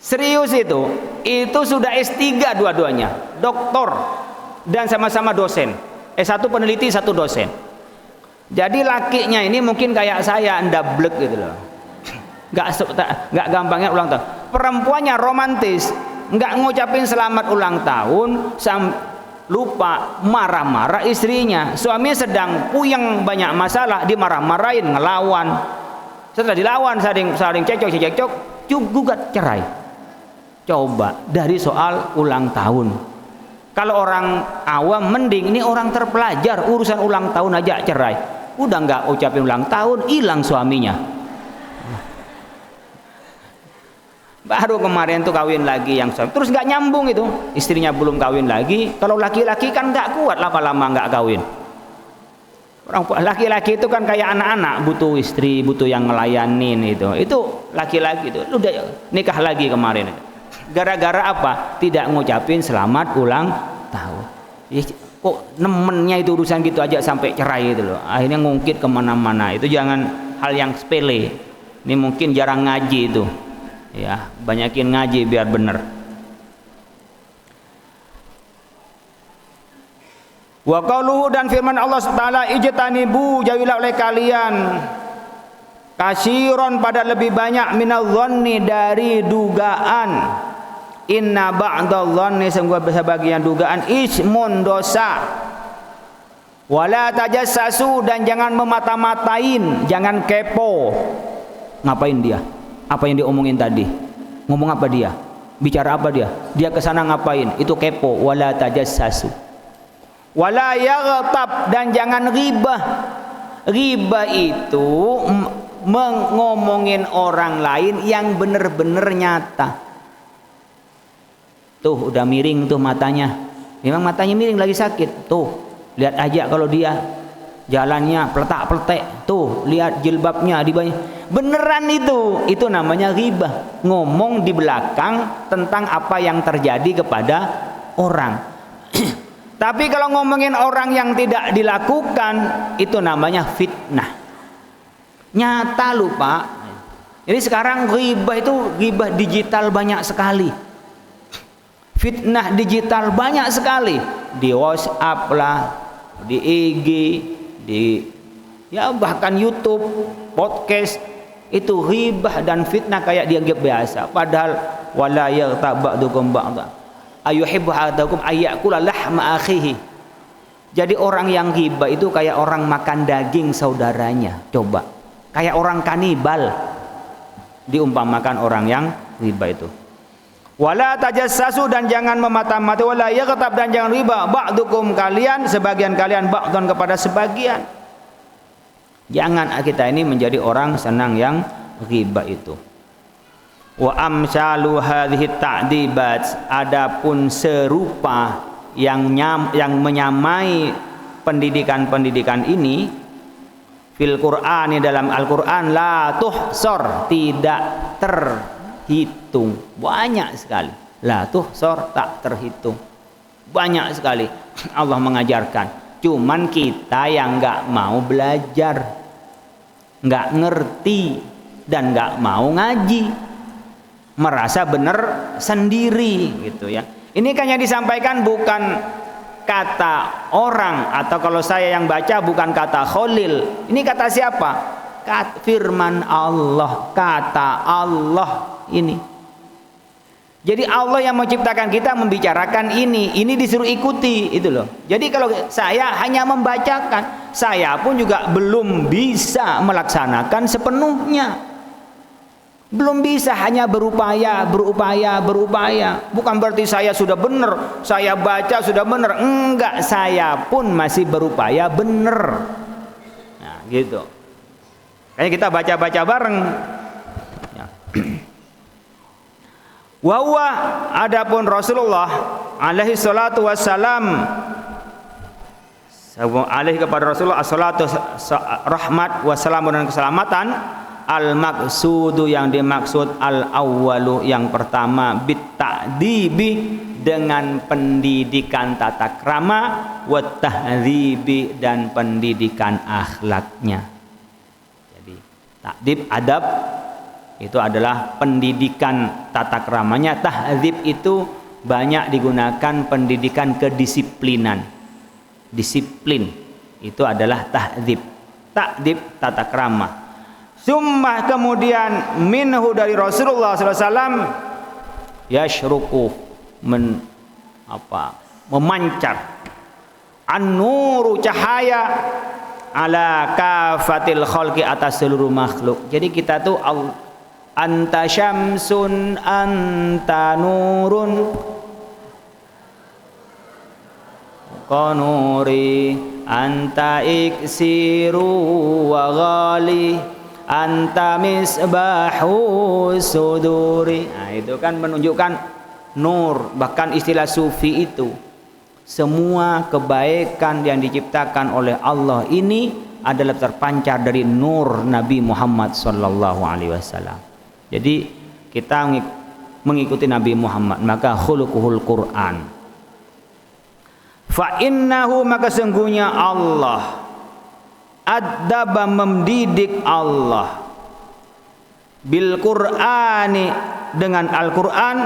Serius itu sudah S3 dua-duanya, doktor dan sama-sama dosen. S1 peneliti, 1 dosen. Jadi lakinya ini mungkin kayak saya ndablek gitu loh. Nggak gampangnya ulang tahun. Perempuannya romantis, nggak ngucapin selamat ulang tahun, lupa marah-marah istrinya. Suaminya sedang puyeng banyak masalah, dimarah-marahin, ngelawan. Setelah dilawan saling cekcok, gugat cerai. Coba dari soal ulang tahun. Kalau orang awam mending, ini orang terpelajar urusan ulang tahun aja cerai. Udah nggak ucapin ulang tahun, hilang suaminya. Baru kemarin tuh kawin lagi yang suami, terus nggak nyambung itu, istrinya belum kawin lagi. Kalau laki-laki kan nggak kuat lama-lama nggak kawin. Orang laki-laki itu kan kayak anak-anak, butuh istri, butuh yang ngelayanin itu. Itu laki-laki itu udah nikah lagi kemarin. Gara-gara apa? Tidak ngucapin selamat ulang tahun. Ya, kok nemennya itu urusan gitu aja sampai cerai itu loh. Akhirnya ngungkit kemana-mana. Itu jangan hal yang sepele. Ini mungkin jarang ngaji itu. Ya, banyakin ngaji biar bener. Wa qauluhu dan firman Allah Subhanahu ijtanibu jauhilah oleh kalian kasiron pada lebih banyak minadh-dhanni dari dugaan. Inna ba'dadh-dhanni sebagian dugaan ismun dosa. Wala tajassasu, dan jangan memata-matain, jangan kepo. Ngapain dia? Apa yang diomongin tadi? Ngomong apa dia? Bicara apa dia? Dia kesana ngapain? Itu kepo. Wala tajassasu. Wala yaghtab, dan jangan ghibah. Ghibah itu ngomongin orang lain yang benar-benar nyata. Tuh udah miring tuh matanya. Memang matanya miring, lagi sakit. Tuh lihat aja kalau dia jalannya peletak-peletek. Tuh lihat jilbabnya di bawah. Beneran itu namanya ghibah. Ngomong di belakang tentang apa yang terjadi kepada orang. Tapi kalau ngomongin orang yang tidak dilakukan, itu namanya fitnah. Nyata lho Pak. Jadi sekarang ghibah itu ghibah digital banyak sekali. Fitnah digital banyak sekali. Di WhatsApp lah, di IG, di ya bahkan YouTube, podcast, itu ghibah dan fitnah kayak dianggap biasa. Padahal wala yaghtab ba'dukum ba'dha ayuhibbu ahadukum ayyakula lahma akhihi. Jadi orang yang ghibah itu kayak orang makan daging saudaranya. Coba, kayak orang kanibal diumpamakan orang yang ghibah itu. Wala tajassasu, dan jangan memata-matai. Wala yaghtab, dan jangan riba. Ba'dukum, kalian, sebagian kalian, ba'dun, kepada sebagian. Jangan kita ini menjadi orang senang yang ghibah itu. Wa amsalu hadhihi ta'dibat, adapun serupa yang menyamai pendidikan-pendidikan ini fil Qur'ani, dalam Al-Qur'an, la tuhsor, tidak terhitung, banyak sekali. La tuhsor, tak terhitung, banyak sekali Allah mengajarkan. Cuman kita yang nggak mau belajar, nggak ngerti, dan nggak mau ngaji, merasa benar sendiri gitu ya. Ini kan yang disampaikan bukan kata orang, atau kalau saya yang baca bukan kata Khalil. Ini kata siapa? Firman Allah, kata Allah ini. Jadi Allah yang menciptakan kita membicarakan ini disuruh ikuti itu loh. Jadi kalau saya hanya membacakan, saya pun juga belum bisa melaksanakan sepenuhnya. Belum bisa, hanya berupaya. Bukan berarti saya sudah benar, saya baca sudah benar. Enggak, saya pun masih berupaya benar. Nah, gitu. Kayaknya kita baca-baca bareng. Ya. Wa huwa, adapun Rasulullah alaihi salatu wassalam, alaihi kepada Rasulullah as-salatu rahmat wassalamu dan keselamatan, al-maqsudu yang dimaksud al-awwalu yang pertama, bit ta'dibi dengan pendidikan tata krama, wa tahdzibi dan pendidikan akhlaknya. Jadi ta'dib, adab, itu adalah pendidikan tata kramanya. Tahdzib itu banyak digunakan pendidikan kedisiplinan. Disiplin itu adalah tahdzib. Ta'dib tata krama. Summa, kemudian, minhu dari Rasulullah SAW, yashruku, memancar, an-nuru, cahaya, ala kafatil khalqi, atas seluruh makhluk. Jadi kita tuh anta syamsun anta nurun qanuri anta iksiru wa ghali anta misbahu suduri. Nah, itu kan menunjukkan nur. Bahkan istilah sufi itu, semua kebaikan yang diciptakan oleh Allah ini adalah terpancar dari nur Nabi Muhammad sallallahu alaihi wasallam. Jadi kita mengikuti Nabi Muhammad, maka khuluquhul Quran. Fa innahu, maka sungguhnya Allah adzaba, mendidik Allah, bil Qur'ani, dengan Al-Qur'an,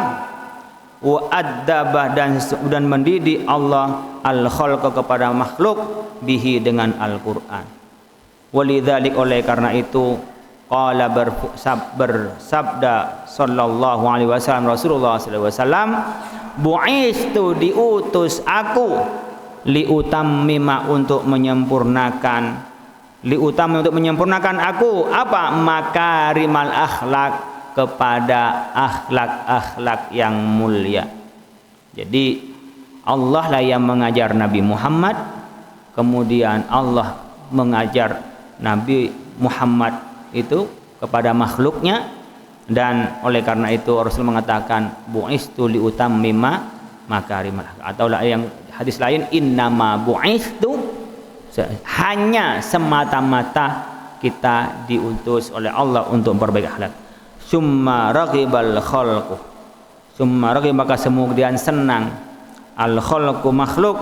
wa adzaba, dan mendidik Allah al khalqa, kepada makhluk, bihi, dengan Al-Qur'an. Walidzalik, oleh karena itu, qala, bersabda sallallahu alaihi wasallam, Rasulullah sallallahu alaihi wasallam, bu'istu, diutus aku, liutammima untuk menyempurnakan aku apa makarimal akhlak kepada akhlak-akhlak yang mulia. Jadi Allah lah yang mengajar Nabi Muhammad, kemudian Allah mengajar Nabi Muhammad itu kepada makhluknya, dan oleh karena itu Rasul mengatakan bu'istu liutammima makarimal akhlak, atau yang hadis lain innama bu'istu, hanya semata-mata kita diutus oleh Allah untuk memperbaiki akhlak. Summa raghibal khalqu, maka kemudian senang al khalqu makhluk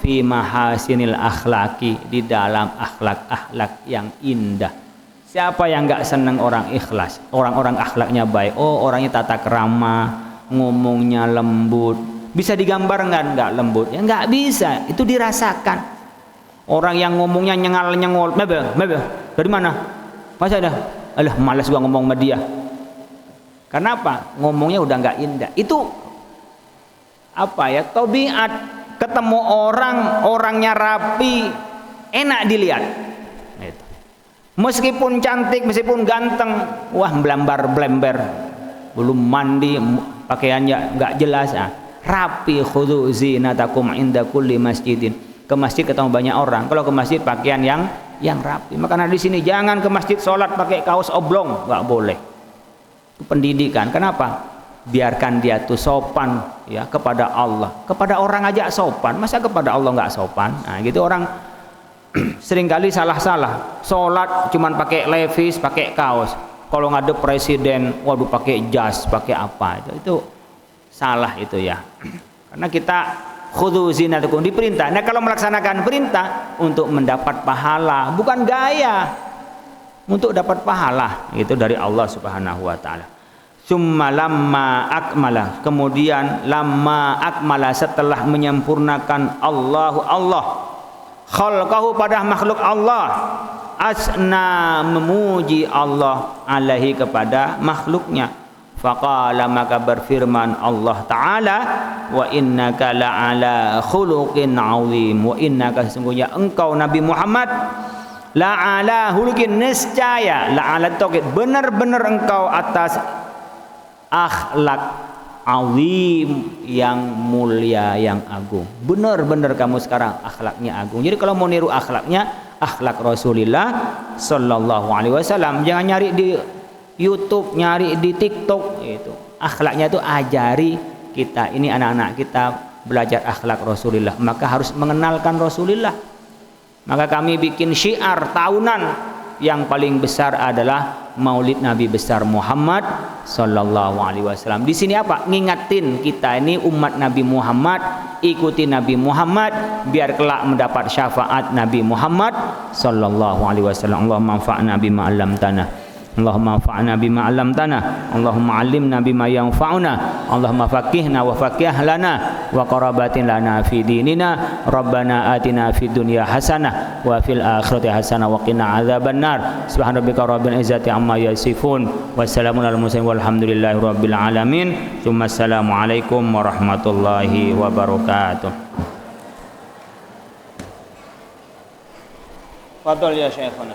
fi mahasinil akhlaki, di dalam akhlak yang indah. Siapa yang enggak senang orang ikhlas, orang-orang akhlaknya baik, orangnya tata krama, ngomongnya lembut. Bisa digambar enggak lembut? Ya enggak bisa, itu dirasakan. Orang yang ngomongnya nyengol, mebel, dari mana? Masa ada? Alah, malas gua ngomong sama dia. Karena apa? Ngomongnya udah nggak indah. Itu apa ya? Tabiat. Ketemu orangnya rapi, enak dilihat. Gitu. Meskipun cantik, meskipun ganteng, wah belambar-belember, belum mandi, pakaiannya nggak jelas. Rapi, khudhu zinatakum inda kulli masjidin. Ke masjid ketemu banyak orang. Kalau ke masjid pakaian yang rapi. Makanya di sini jangan ke masjid sholat pakai kaos oblong, nggak boleh. Itu pendidikan. Kenapa? Biarkan dia tuh sopan ya kepada Allah. Kepada orang aja sopan, masa kepada Allah nggak sopan? Nah, gitu orang seringkali salah. Sholat cuman pakai levis, pakai kaos. Kalau ngadep presiden, waduh pakai jas, pakai apa? Itu salah itu ya. Karena kita khudhu zinatakum diperintah. Nah, kalau melaksanakan perintah untuk mendapat pahala, bukan gaya. Untuk dapat pahala itu dari Allah Subhanahu wa taala. Summa lamma akmala, kemudian lamma akmala, setelah menyempurnakan Allah khalqahu pada makhluk Allah, asna memuji Allah alaihi kepada makhluknya. Faqala, maka berfirman Allah Ta'ala, wa innaka la'ala khuluqin azim, wa innaka sesungguhnya engkau Nabi Muhammad la'ala khuluqin, niscaya la'ala tauhid, benar-benar engkau atas akhlak azim, yang mulia, yang agung. Benar-benar kamu sekarang akhlaknya agung. Jadi kalau mau niru akhlaknya, akhlak Rasulullah sallallahu alaihi wasallam, jangan nyari di YouTube, nyari di TikTok. Itu akhlaknya itu ajari kita, ini anak-anak kita belajar akhlak Rasulullah, maka harus mengenalkan Rasulullah. Maka kami bikin syiar tahunan, yang paling besar adalah Maulid Nabi besar Muhammad sallallahu alaihi wasallam. Di sini apa? Ngingetin kita ini umat Nabi Muhammad, ikuti Nabi Muhammad biar kelak mendapat syafaat Nabi Muhammad sallallahu alaihi wasallam. Allahumma anfa'na bima 'allamtana. Allahumma anfa'na bima 'allamtana. Allahumma 'allimna bima yanfa'una. Allahumma faqihna wa faqih lana wa qarabatin lana fi dinina. Rabbana atina fid dunya hasanah wa fil akhirati hasanah wa qina adzabannar. Subhana rabbika rabbil izzati amma yasifun. Wassalamun alal mursalin walhamdulillahi rabbil alamin. Assalamu alaikum warahmatullahi wabarakatuh. Fadhal ya Syekhana.